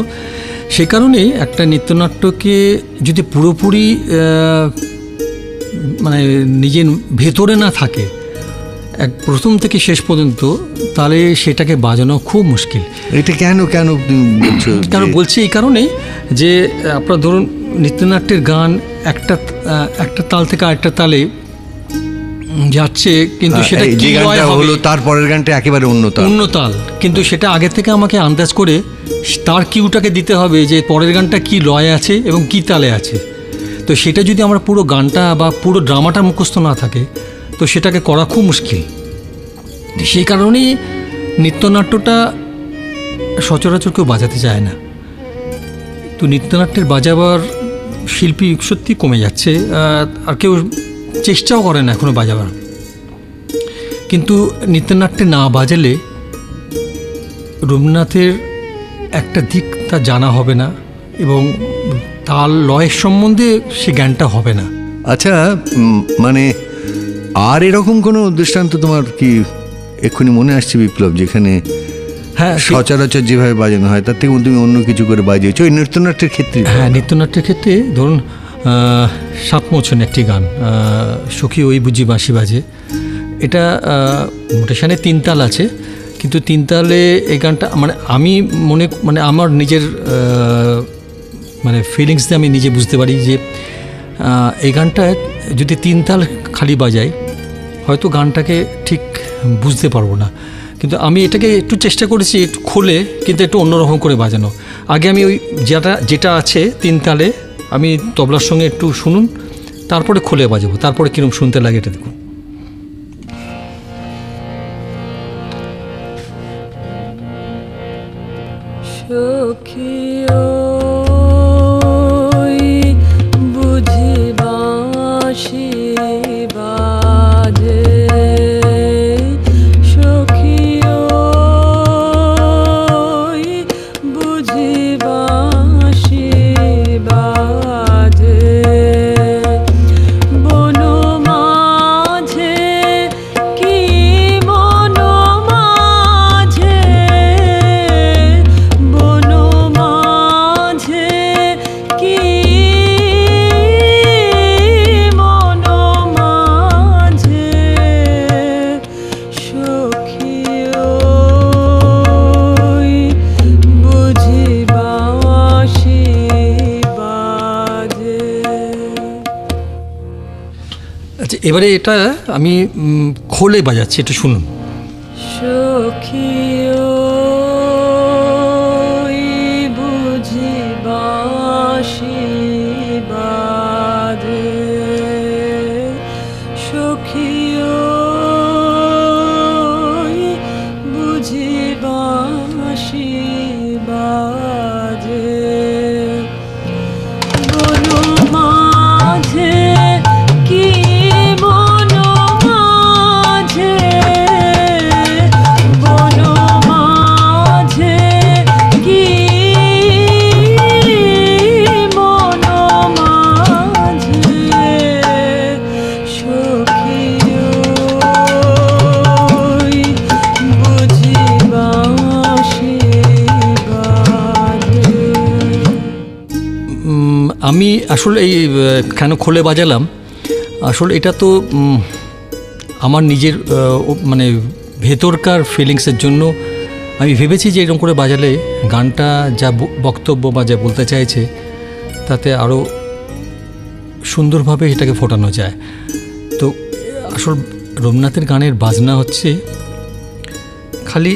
সেই কারণেই একটা নৃত্যনাট্যকে যদি পুরোপুরি মানে নিজের ভেতরে না থাকে প্রথম থেকে শেষ পর্যন্ত, তাহলে সেটাকে বাজানো খুব মুশকিল। এটা কেন বলছো? কেন বলছি এই কারণেই যে আপনার ধরুন নৃত্যনাট্যের গান একটা তাল থেকে আরেকটা তালে যাচ্ছে, কিন্তু সেটা এই কি যে লয় গানটা হবে, হলো তারপরের গানটা একেবারে অন্য তাল। অন্য তাল, কিন্তু সেটা আগে থেকে আমাকে আন্দাজ করে তার কিউটাকে দিতে হবে যে পরের গানটা কি লয় আছে এবং কি তালে আছে। তো সেটা যদি আমার পুরো গানটা বা পুরো ড্রামাটা মুখস্থ না থাকে তো সেটাকে করা খুব মুশকিল। সেই কারণেই নৃত্যনাট্যটা সচরাচর কেউ বাজাতে চায় না। তো নৃত্যনাট্যের বাজাবার শিল্পী সত্যি কমে যাচ্ছে, আর কেউ চেষ্টাও করে না এখনও বাজাবার। কিন্তু নৃত্যনাট্যে না বাজালে রবীন্দ্রনাথের একটা দিক তা জানা হবে না এবং তাল লয়ের সম্বন্ধে সে জ্ঞানটা হবে না। আচ্ছা, মানে আর এরকম কোনো দৃষ্টান্ত তোমার কি এক্ষুনি মনে আসছে বিপ্লব, যেখানে হ্যাঁ, সচরাচর যেভাবে বাজানো হয় তার থেকে তুমি অন্য কিছু করে বাজিয়েছো ওই নৃত্যনাট্যের ক্ষেত্রে? হ্যাঁ, নৃত্যনাট্যের ক্ষেত্রে ধরুন সাতমোচন একটি গান, সখী ওই বুঝি বাঁশি বাজে, এটা নোটেশনে তিন তাল আছে, কিন্তু তিন তালে এই গানটা মানে আমি মানে আমার নিজের মানে ফিলিংস দিয়ে আমি নিজে বুঝতে পারি যে এই গানটা যদি তিন তাল খালি বাজাই হয়তো গানটাকে ঠিক বুঝতে পারবো না। কিন্তু আমি এটাকে একটু চেষ্টা করেছি একটু খুলে, কিন্তু একটু অন্যরকম করে বাজানো। আগে আমি ওই যেটা আছে তিন তালে আমি তবলার সঙ্গে একটু শুনুন, তারপরে খুলে বাজাবো, তারপরে কীরকম শুনতে লাগে এটা দেখুন। সখী ওই বুঝি বাঁশি বাজে, সখী ওই বুঝি বাঁশি বাজে, বন মাঝে কি বন মাঝে, বন মাঝে কি মন মাঝে, সখী ওই বুঝি বাঁশি বাজে। আচ্ছা, এবারে এটা আমি খোলে বাজাচ্ছি, একটু শুনুন। সখী ওই বুঝি বাঁশি বাজে, সখী ওই বুঝি বাঁশি বাজে, বন মাঝে কি বন মাঝে, বন মাঝে কি মন মাঝে, সখী ওই বুঝি বাঁশি বাজে। আমি আসলে এই কেন খোলে বাজালাম, আসলে এটা তো আমার নিজের মানে ভেতরকার ফিলিংসের জন্য আমি ভেবেছি যে এরকম করে বাজালে গানটা যা বক্তব্য বা যা বলতে চাইছে তাতে আরও সুন্দরভাবে এটাকে ফোটানো যায়। তো আসল রবীন্দ্রনাথের গানের বাজনা হচ্ছে খালি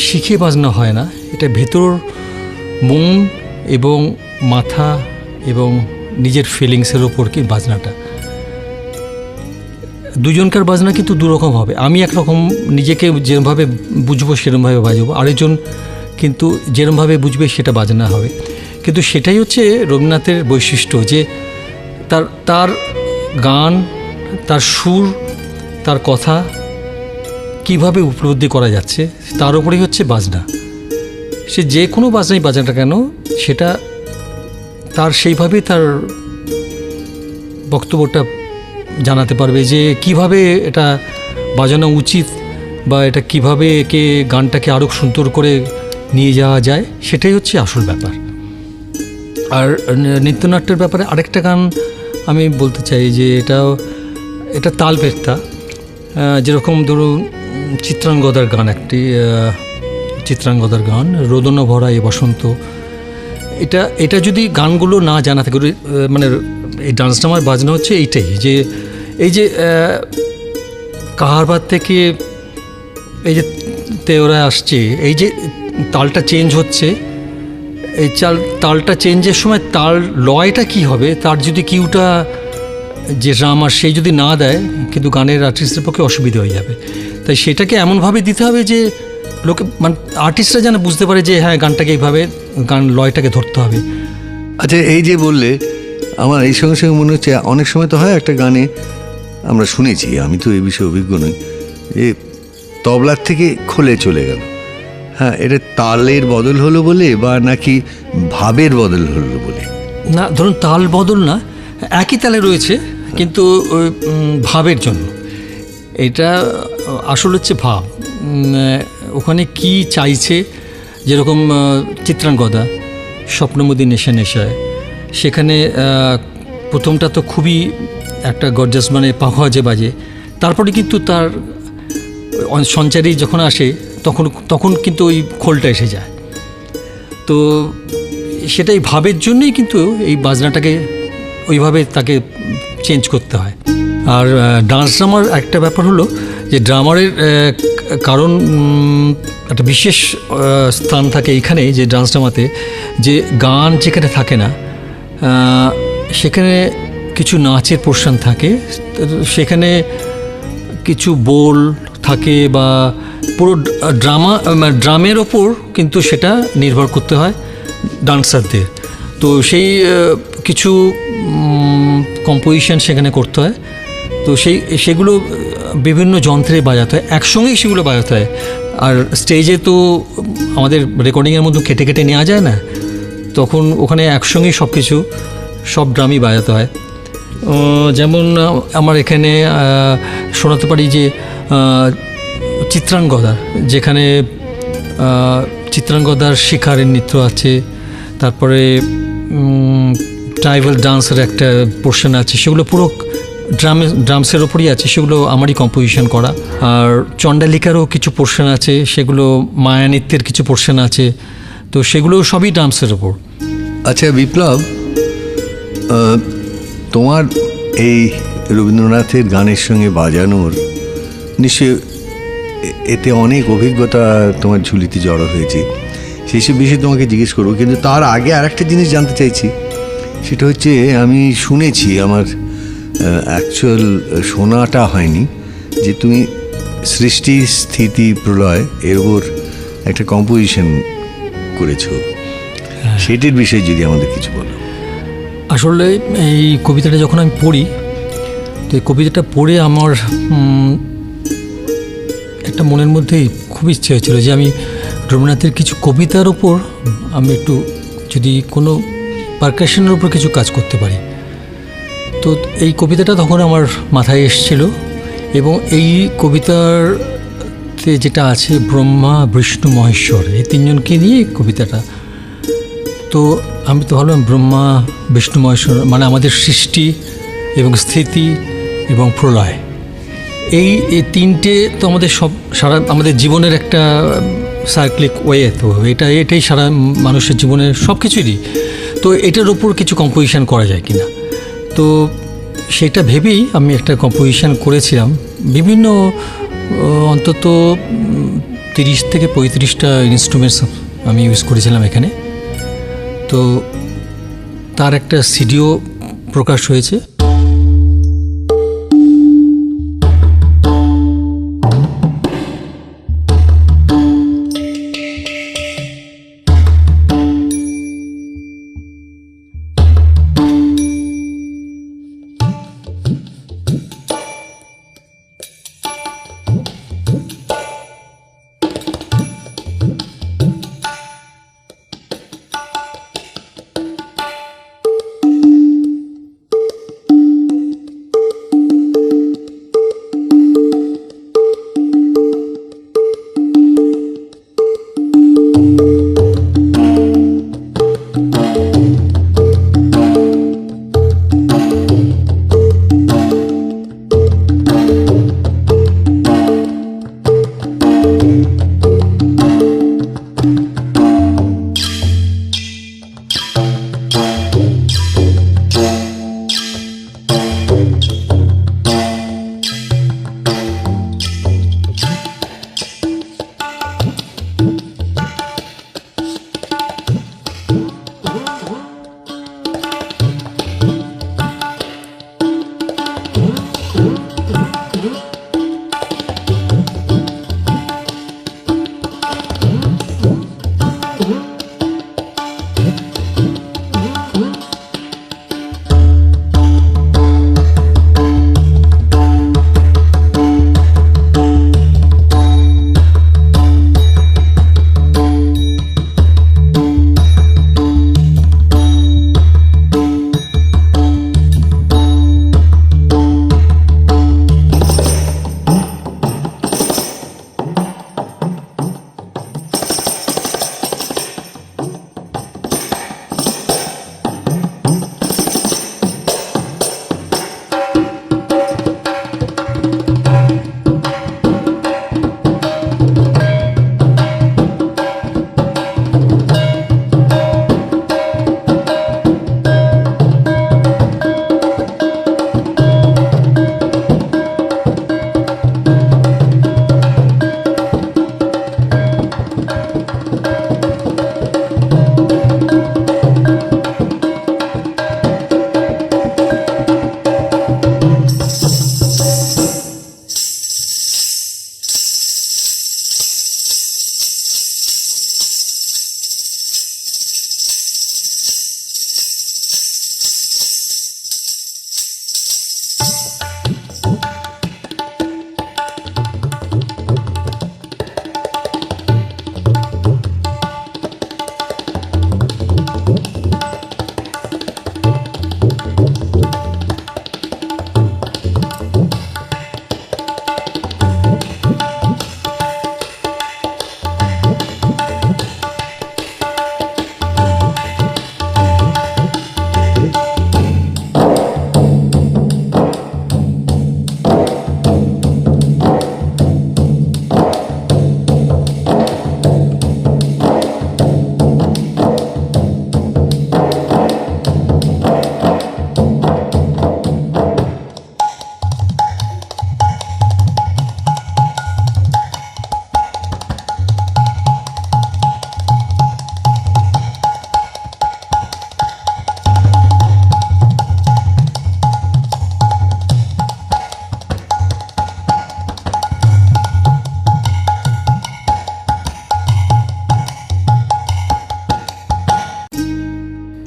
শিখে বাজনা হয় না, এটা ভেতর মন এবং মাথা এবং নিজের ফিলিংসের ওপর কি বাজনাটা, দুজনকার বাজনা কিন্তু দুরকম হবে। আমি একরকম নিজেকে যেরকমভাবে বুঝবো সেরকমভাবে বাজবো, আরেকজন কিন্তু যেরকমভাবে বুঝবে সেটা বাজনা হবে। কিন্তু সেটাই হচ্ছে রবীন্দ্রনাথের বৈশিষ্ট্য, যে তার গান, তার সুর, তার কথা কিভাবে উপলব্ধি করা যাচ্ছে তার উপরেই হচ্ছে বাজনা। সে যে কোনো বাজনাই বাজাটা কেন সেটা তার সেইভাবেই তার বক্তব্যটা জানাতে পারবে, যে কিভাবে এটা বাজানো উচিত বা এটা কিভাবে একে গানটাকে আরও সুন্দর করে নিয়ে যাওয়া যায়, সেটাই হচ্ছে আসল ব্যাপার। আর নৃত্যনাট্যের ব্যাপারে আরেকটা গান আমি বলতে চাই যে এটা তালপেট্টা, যেরকম ধরুন চিত্রাঙ্গদার গান, একটি চিত্রাঙ্গদার গান রোদন ভরা এ বসন্ত, এটা যদি গানগুলো না জানা থাকে, মানে এই ডান্সটা আমার বাজনা হচ্ছে এইটাই, যে এই যে কাহারবার থেকে এই যে ওরা আসছে, এই যে তালটা চেঞ্জ হচ্ছে, এই তালটা চেঞ্জের সময় তাল লয়টা কি হবে, তার যদি কিউটা যে ড্রামার সেই যদি না দেয়, কিন্তু গানের আর্টিস্টের পক্ষে অসুবিধা হয়ে যাবে। তাই সেটাকে এমনভাবে দিতে হবে যে লোকে, মানে আর্টিস্টরা যেন বুঝতে পারে যে হ্যাঁ গানটাকে এইভাবে, গান লয়টাকে ধরতে হবে। আচ্ছা, এই যে বললে, আমার এই সঙ্গে সঙ্গে মনে হচ্ছে অনেক সময় তো হয় একটা গানে আমরা শুনেছি, আমি তো এই বিষয়ে অভিজ্ঞ নই, যে তবলার থেকে খোলে চলে গেল। হ্যাঁ, এটা তালের বদল হলো বলে, বা নাকি ভাবের বদল হলো বলে? না, ধরুন তাল বদল না, একই তালে রয়েছে, কিন্তু ওই ভাবের জন্য। এটা আসলে হচ্ছে ভাব, ওখানে কি চাইছে। যেরকম চিত্রাঙ্গদা, স্বপ্নমদী নেশা নেশায়, সেখানে প্রথমটা তো খুবই একটা গর্জাস, মানে পাখোয়া যে বাজে, তারপরে কিন্তু তার সঞ্চারী যখন আসে তখন কিন্তু ওই খোলটা এসে যায়। তো সেটাই ভাবের জন্যই কিন্তু এই বাজনাটাকে ওইভাবে তাকে চেঞ্জ করতে হয়। আর ডান্স ড্রামার একটা ব্যাপার হলো যে ড্রামারের কারণ একটা বিশেষ স্থান থাকে এইখানে, যে ডান্স ড্রামাতে যে গান যেখানে থাকে না, সেখানে কিছু নাচের পোর্শন থাকে, সেখানে কিছু বোল থাকে, বা পুরো ড্রামের ওপর কিন্তু সেটা নির্ভর করতে হয় ডান্সারদের। তো সেই কিছু কম্পোজিশন সেখানে করতে হয়। তো সেগুলো বিভিন্ন যন্ত্রে বাজাতে হয়, একসঙ্গেই সেগুলো বাজাতে হয়। আর স্টেজে তো আমাদের রেকর্ডিংয়ের মধ্যে কেটে কেটে নেওয়া যায় না, তখন ওখানে একসঙ্গেই সব ড্রামই বাজাতে হয়। যেমন আমার এখানে শোনাতে পারি যে চিত্রাঙ্গদা, যেখানে চিত্রাঙ্গদার শিকারের নৃত্য আছে, তারপরে ট্রাইবাল ডান্সের একটা পোর্শন আছে, সেগুলো পুরো ড্রামসের ওপরই আছে, সেগুলো আমারই কম্পোজিশন করা। আর চণ্ডালিকারও কিছু পোর্শন আছে, সেগুলো মায়া নৃত্যের কিছু পোর্শন আছে, তো সেগুলো সবই ড্রামসের ওপর। আচ্ছা বিপ্লব, তোমার এই রবীন্দ্রনাথের গানের সঙ্গে বাজানোর নিশ্চয়ই এতে অনেক অভিজ্ঞতা তোমার ঝুলিতে জড়ো হয়েছে, সেই সব বিষয়ে তোমাকে জিজ্ঞেস করবো। কিন্তু তার আগে আর একটা জিনিস জানতে চাইছি, সেটা হচ্ছে আমি শুনেছি, আমার অ্যাকচুয়াল শোনাটা হয়নি, যে তুমি সৃষ্টি স্থিতি প্রলয় এর ওপর একটা কম্পোজিশন করেছো। সেটির বিষয়ে যদি আমাদের কিছু বলো। আসলে এই কবিতাটা যখন আমি পড়ি, তো এই কবিতাটা পড়ে আমার একটা মনের মধ্যেই খুব ইচ্ছে হয়েছিল যে আমি রবীন্দ্রনাথের কিছু কবিতার ওপর আমি একটু যদি কোনো পারকাশনের উপর কিছু কাজ করতে পারি। তো এই কবিতাটা তখন আমার মাথায় এসেছিল, এবং এই কবিতাতে যেটা আছে ব্রহ্মা বিষ্ণু মহেশ্বর, এই তিনজনকে নিয়ে কবিতাটা। তো আমি তো ভাবলাম ব্রহ্মা বিষ্ণু মহেশ্বর মানে আমাদের সৃষ্টি এবং স্থিতি এবং প্রলয়, এই তিনটে তো আমাদের সারা আমাদের জীবনের একটা সাইক্লিক ওয়ে। তো এটাই সারা মানুষের জীবনের সব কিছুরই। তো এটার ওপর কিছু কম্পোজিশন করা যায় কিনা, তো সেটা ভেবেই আমি একটা কম্পোজিশন করেছিলাম। বিভিন্ন অন্তত 30 থেকে 35টা ইনস্ট্রুমেন্টস আমি ইউজ করেছিলাম এখানে। তো তার একটা সিডিও প্রকাশ হয়েছে।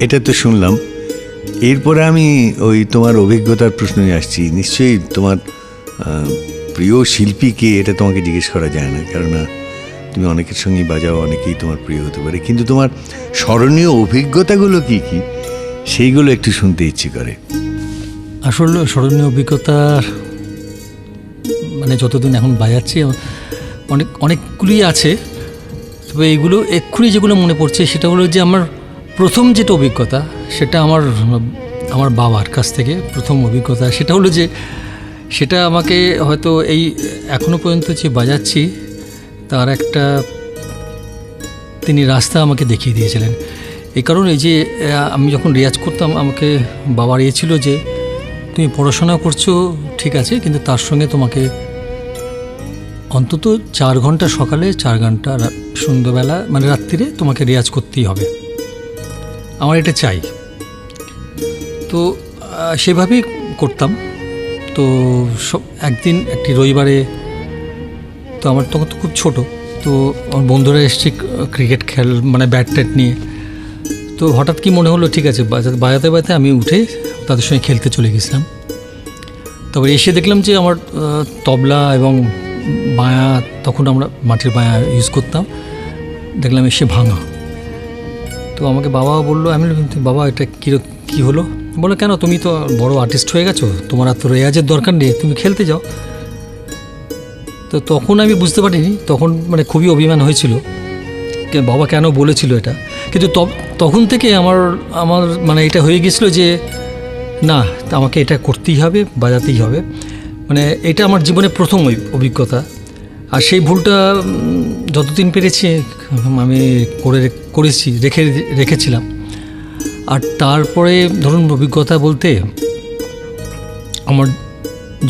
এটা তো শুনলাম। এরপরে আমি ওই তোমার অভিজ্ঞতার প্রশ্নে আসছি। নিশ্চয়ই তোমার প্রিয় শিল্পী কে, এটা তোমাকে জিজ্ঞেস করা যায় না, কেননা তুমি অনেকের সঙ্গেই বাজাও, অনেকেই তোমার প্রিয় হতে পারে, কিন্তু তোমার স্মরণীয় অভিজ্ঞতাগুলো কি কি সেইগুলো একটু শুনতে ইচ্ছে করে। আসলে স্মরণীয় অভিজ্ঞতা মানে যতদিন এখন বাজাচ্ছি অনেকগুলি আছে, তবে এইগুলো এক্ষুনি যেগুলো মনে পড়ছে সেটা হলো যে আমার প্রথম যেটা অভিজ্ঞতা সেটা আমার বাবার কাছ থেকে প্রথম অভিজ্ঞতা। সেটা হলো যে সেটা আমাকে হয়তো এই এখনও পর্যন্ত যে বাজাচ্ছি তার একটা তিনি রাস্তা আমাকে দেখিয়ে দিয়েছিলেন। এই কারণে যে আমি যখন রেয়াজ করতাম আমাকে বাবার ছিল যে তুমি পড়াশোনা করছো ঠিক আছে, কিন্তু তার সঙ্গে তোমাকে অন্তত 4 ঘন্টা সকালে 4 ঘন্টা সন্ধ্যাবেলা মানে রাত্রিরে তোমাকে রেয়াজ করতেই হবে, আমার এটা চাই। তো সেভাবেই করতাম। তো একদিন একটি রবিবারে, তো আমার তখন তো খুব ছোটো, তো আমার বন্ধুরা এসছে ক্রিকেট খেল মানে ব্যাট ট্যাট নিয়ে। তো হঠাৎ কি মনে হলো ঠিক আছে বাজাতে বাজাতে আমি উঠে তাদের সঙ্গে খেলতে চলে গেছিলাম। তবে এসে দেখলাম যে আমার তবলা এবং বায়া, তখন আমরা মাটির বায়া ইউজ করতাম, দেখলাম এসে ভাঙা। তো আমাকে বাবা বললো, আমি বললাম বাবা এটা কী হলো? বলো কেন, তুমি তো বড় আর্টিস্ট হয়ে গেছো, তোমার আর তো রেয়াজের দরকার নেই, তুমি খেলতে যাও। তো তখন আমি বুঝতে পারিনি, তখন মানে খুবই অভিমান হয়েছিল বাবা কেন বলেছিল এটা। কিন্তু তখন থেকে আমার মানে এটা হয়ে গেছিলো যে না, আমাকে এটা করতেই হবে, বাজাতেই হবে। মানে এটা আমার জীবনের প্রথম অভিজ্ঞতা। আর সেই ভুলটা যতদিন পেরেছি আমি রেখেছিলাম। আর তারপরে ধরুন অভিজ্ঞতা বলতে আমার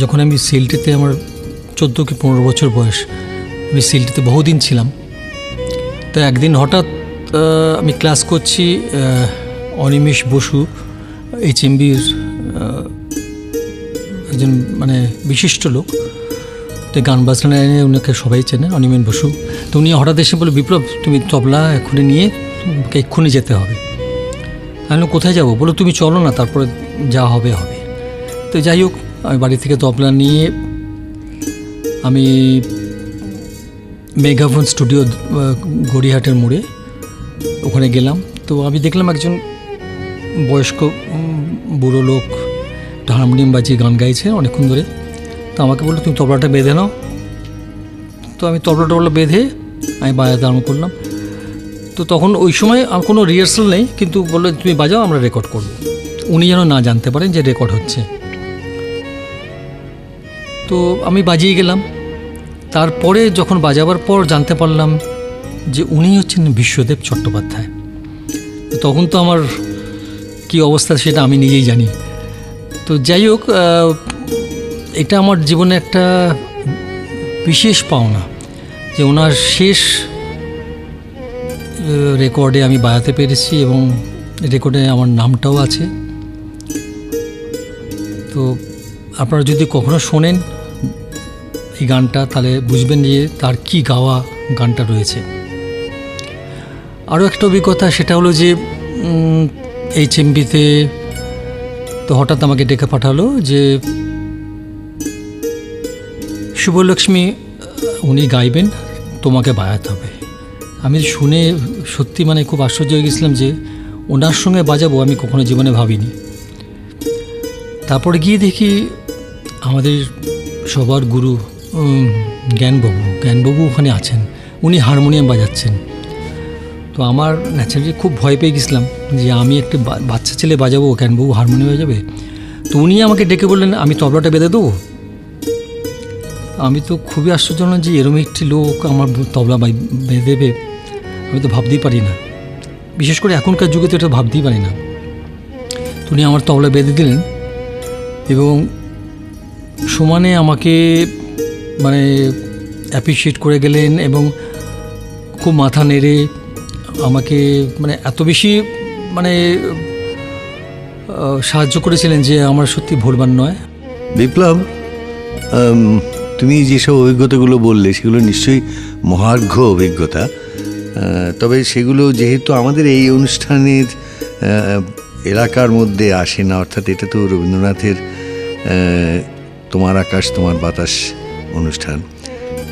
যখন আমি সিলটিতে আমার 14 কি 15 বছর বয়স, আমি সিলটিতে বহুদিন ছিলাম। তো একদিন হঠাৎ আমি ক্লাস করছি, অনিমেষ বসু HMBর একজন মানে বিশিষ্ট লোক, তো গান বাজনা এনে ওনাকে সবাই চেনেন, অনিমেষ বসু। তো উনি হঠাৎ এসে বলে, বিপ্লব তুমি তবলা এক্ষুনি নিয়ে তোমাকে এক্ষুনি যেতে হবে। আমি কোথায় যাবো? বলো তুমি চলো না, তারপরে যা হবে হবে। তো যাই হোক, আমি বাড়ি থেকে তবলা নিয়ে আমি মেগাফোন স্টুডিও গড়িয়াহাটের মোড়ে ওখানে গেলাম। তো আমি দেখলাম একজন বয়স্ক বুড়ো লোক হারমোনিয়াম বাজিয়ে গান গাইছে অনেকক্ষণ ধরে। তো আমাকে বললো তুমি তবলাটা বেঁধে নাও। তো আমি তবলা বেঁধে আমি বাজাতে আরম্ভ করলাম। তো তখন ওই সময় আমার কোনো রিহার্সাল নেই, কিন্তু বললো তুমি বাজাও, আমরা রেকর্ড করব। উনি যেন না জানতে পারেন যে রেকর্ড হচ্ছে। তো আমি বাজিয়ে গেলাম। তারপরে যখন বাজাবার পর জানতে পারলাম যে উনি হচ্ছেন বিশ্বদেব চট্টোপাধ্যায়। তখন তো আমার কী অবস্থা সেটা আমি নিজেই জানি। তো যাই হোক, এটা আমার জীবনে একটা বিশেষ পাওনা যে ওনার শেষ রেকর্ডে আমি বাজাতে পেরেছি এবং রেকর্ডে আমার নামটাও আছে। তো আপনারা যদি কখনো শোনেন এই গানটা তাহলে বুঝবেন যে তার কি গাওয়া গানটা রয়েছে। আরও একটা অভিজ্ঞতা সেটা হলো যে HMBতে তো হঠাৎ আমাকে ডেকে পাঠালো যে শুভলক্ষ্মী উনি গাইবেন, তোমাকে বাজাতে হবে। আমি শুনে সত্যি মানে খুব আশ্চর্য হয়ে গেছিলাম যে ওনার সঙ্গে বাজাবো, আমি কখনো জীবনে ভাবিনি। তারপরে গিয়ে দেখি আমাদের সবার গুরু জ্ঞানবাবু ওখানে আছেন, উনি হারমোনিয়াম বাজাচ্ছেন। তো আমার ন্যাচারালি খুব ভয় পেয়ে গেছিলাম যে আমি একটা বাচ্চা ছেলে বাজাবো, জ্ঞানবাবু হারমোনিয়াম বাজাবে। তো উনি আমাকে ডেকে বললেন আমি তবলাটা বেঁধে দেবো। আমি তো খুবই আশ্চর্য হলাম যে এরকম একটি লোক আমার তবলা বেঁধে দেবে, আমি তো ভাবতেই পারি না। বিশেষ করে এখনকার যুগে তো এটা ভাবতেই পারি না। তো উনি আমার তবলা বেঁধে দিলেন এবং সমানে আমাকে মানে অ্যাপ্রিসিয়েট করে গেলেন এবং খুব মাথা নেড়ে আমাকে মানে এত বেশি মানে সাহায্য করেছিলেন যে আমার সত্যি ভুলবার নয়। বিপ্লব, তুমি যেসব অভিজ্ঞতাগুলো বললে সেগুলো নিশ্চয়ই মহার্ঘ অভিজ্ঞতা, তবে সেগুলো যেহেতু আমাদের এই অনুষ্ঠানের এলাকার মধ্যে আসে না, অর্থাৎ এটা তো রবীন্দ্রনাথের তোমার আকাশ তোমার বাতাস অনুষ্ঠান।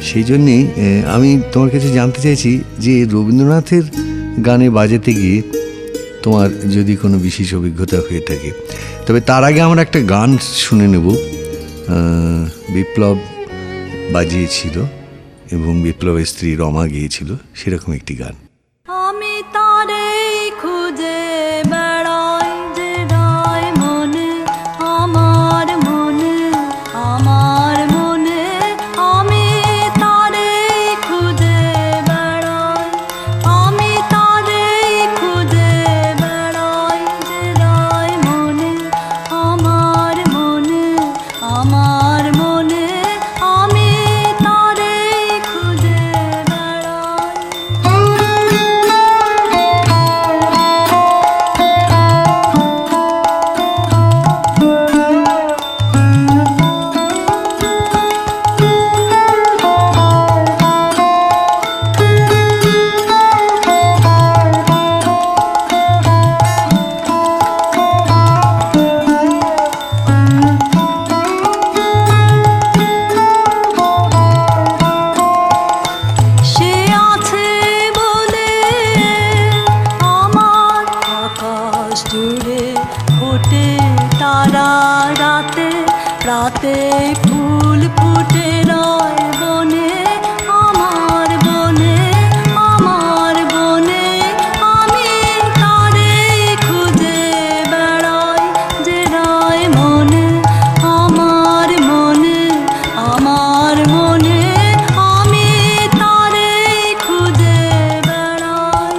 সেই জন্যেই আমি তোমার কাছে জানতে চাইছি যে রবীন্দ্রনাথের গানে বাজাতে গিয়ে তোমার যদি কোনো বিশেষ অভিজ্ঞতা হয়ে থাকে। তবে তার আগে আমরা একটা গান শুনে নেব, বিপ্লব বাজিয়েছিল এবং বিপ্লবের স্ত্রী রমা গিয়েছিল, সেরকম একটি গান। আমি তারে খুঁজে বেড়াই যে রায় মনে, আমার মনে, আমার মনে, আমি তারে খুঁজে বেড়াই, আমি তারে খুঁজে বেড়াই যে রায় মনে, আমার মনে, আমার মনে, আমি তারে খুঁজে বেড়াই। সে আছে বলে আমার আকাশ জুড়ে ফোটে তারা রাতে, রাতে ফুল ফুটে রয় বনে, আমার বনে, আমার বনে, আমি তারে খুঁজে বেড়াই যে রায় মনে, আমার মনে, আমার মনে, আমি তারে খুঁজে বেড়াই।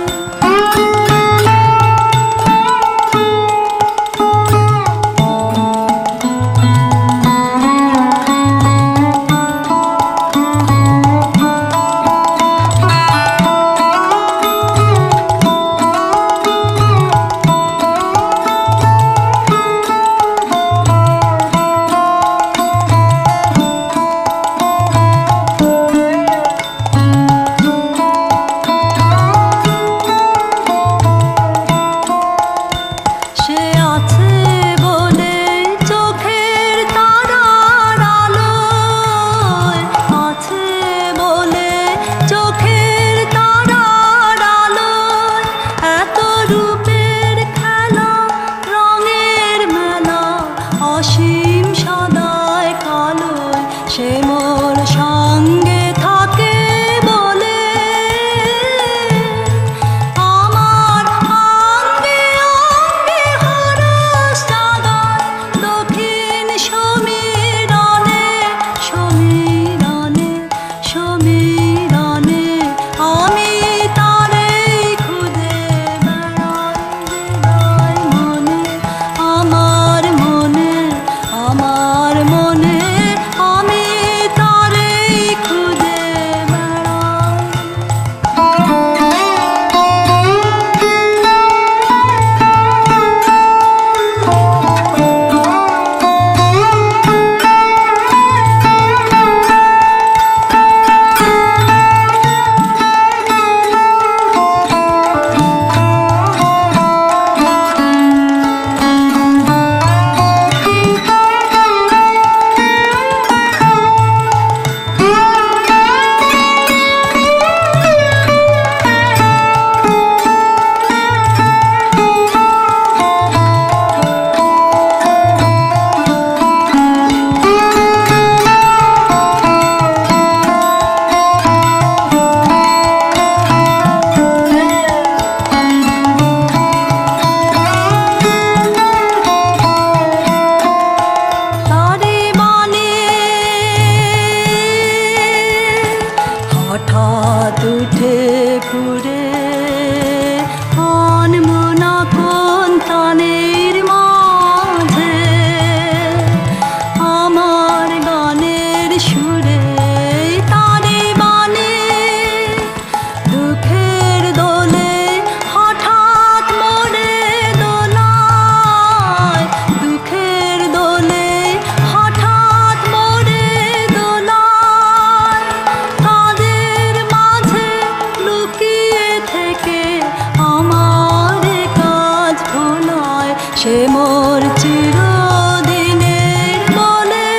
মোর চিরদিনের বলে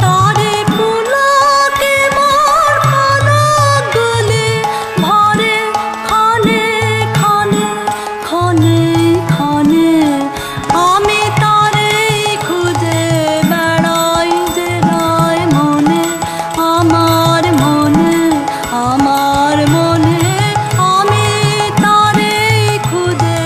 তারে পুলকে মোর পলক গলে ভরে ক্ষণে ক্ষণে ক্ষণে ক্ষণে আমি তারে খুঁজে বেড়াই যে রায় মনে আমার মনে আমার মনে আমি তারে খুঁজে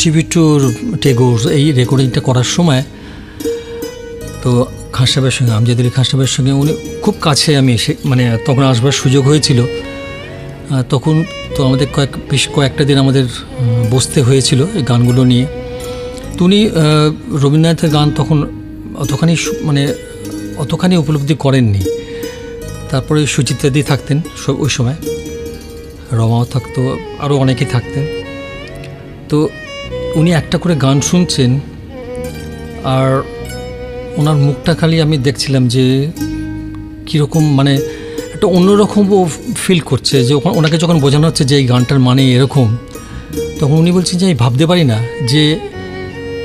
ট্রিবিউট টু টেগোর এই রেকর্ডিংটা করার সময় তো খান সাহেবের সঙ্গে আমজাদ আলী খান সাহেবের সঙ্গে উনি খুব কাছে আমি এসে মানে তখন আসবার সুযোগ হয়েছিল। তখন তো আমাদের বেশ কয়েকটা দিন আমাদের বসতে হয়েছিল এই গানগুলো নিয়ে। তো উনি রবীন্দ্রনাথের গান তখন অতখানি উপলব্ধি করেননি। তারপরে সুচিত্রাদি থাকতেন ওই সময়, রমাও থাকতো, আরও অনেকেই থাকতেন। তো উনি একটা করে গান শুনছেন আর ওনার মুখটা খালি আমি দেখছিলাম যে কীরকম মানে একটা অন্যরকম ও ফিল করছে, যে ওনাকে যখন বোঝানো হচ্ছে যে এই গানটার মানে এরকম, তখন উনি বলছেন যে আমি ভাবতে পারি না যে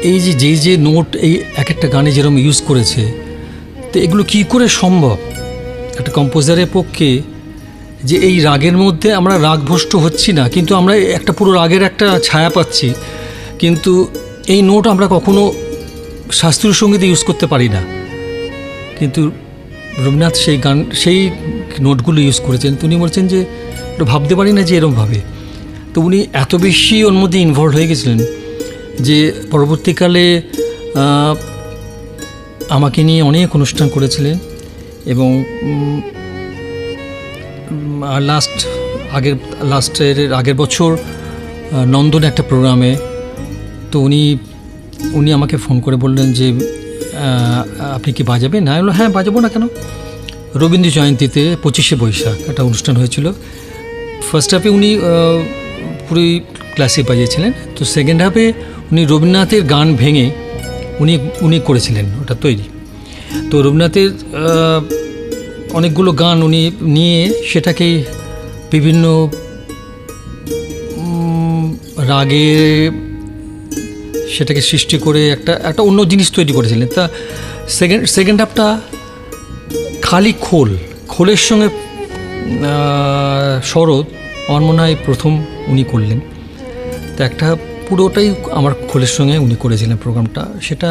এই যে নোট এই এক একটা গানে যেরকম ইউজ করেছে, তো এগুলো কী করে সম্ভব একটা কম্পোজারের পক্ষে, যে এই রাগের মধ্যে আমরা রাগভ্রষ্ট হচ্ছি না কিন্তু আমরা একটা পুরো রাগের একটা ছায়া পাচ্ছি, কিন্তু এই নোট আমরা কখনো শাস্ত্রীয় সঙ্গীতে ইউজ করতে পারি না। কিন্তু রবীন্দ্রনাথ সেই নোটগুলো ইউজ করেছেন। তো উনি বলছেন যে এটা ভাবতে পারি না যে এরকমভাবে। তো উনি এত বেশি ওর মধ্যে ইনভলভ হয়ে গেছিলেন যে পরবর্তীকালে আমাকে নিয়ে অনেক অনুষ্ঠান করেছিলেন এবং আগের বছর নন্দনে একটা প্রোগ্রামে তো উনি আমাকে ফোন করে বললেন যে আপনি কি বাজাবেন? আমি বললাম হ্যাঁ বাজাবো না কেন। রবীন্দ্র জয়ন্তীতে 25শে বৈশাখ একটা অনুষ্ঠান হয়েছিল। ফার্স্ট হাফে উনি পুরো ক্লাসিক বাজিয়েছিলেন, তো সেকেন্ড হাফে উনি রবীন্দ্রনাথের গান ভেঙে উনি করেছিলেন ওটা তৈরি। তো রবীন্দ্রনাথের অনেকগুলো গান উনি নিয়ে সেটাকে বিভিন্ন রাগে সেটাকে সৃষ্টি করে একটা অন্য জিনিস তৈরি করেছিলেন। তা সেকেন্ড হাফটা খালি খোলের সঙ্গে শরৎ আমার মনে হয় প্রথম উনি করলেন। তো একটা পুরোটাই আমার খোলের সঙ্গে উনি করেছিলেন প্রোগ্রামটা, সেটা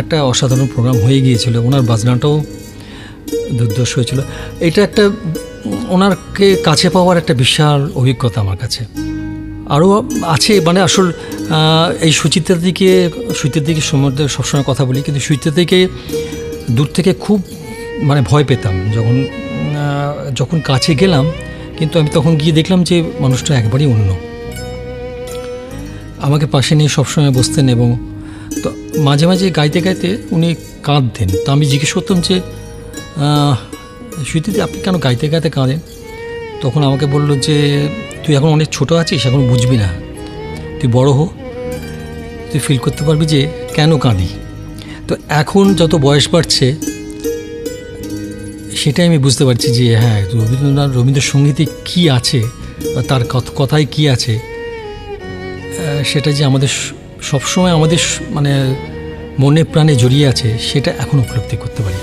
একটা অসাধারণ প্রোগ্রাম হয়ে গিয়েছিল। ওনার বাজনাটাও দুর্দর্শ হয়েছিল। এটা একটা ওনারকে কাছে পাওয়ার একটা বিশাল অভিজ্ঞতা আমার কাছে। আরও আছে মানে আসল এই সুচিত্রাদিকে সম্বন্ধে সবসময় কথা বলি, কিন্তু সুচিত্রাদিকে দূর থেকে খুব মানে ভয় পেতাম যখন কাছে গেলাম, কিন্তু আমি তখন গিয়ে দেখলাম যে মানুষটা একবারই অন্য। আমাকে পাশে নিয়ে সবসময় বসতেন এবং তো মাঝে মাঝে গাইতে গাইতে উনি কাঁদতেন। তো আমি জিজ্ঞেস করতাম যে সুচিত্রাদি আপনি কেন গাইতে গাইতে কাঁদেন? তখন আমাকে বলল যে তুই এখন অনেক ছোটো আছিস, এখন বুঝবি না, তুই বড় হো, তুই ফিল করতে পারবি যে কেন কাঁদি। তো এখন যত বয়স বাড়ছে সেটাই আমি বুঝতে পারছি যে হ্যাঁ রবীন্দ্রসঙ্গীতে কী আছে বা তার কথায় কী আছে, সেটা যে আমাদের সবসময় আমাদের মানে মনে প্রাণে জড়িয়ে আছে, সেটা এখন উপলব্ধি করতে পারি।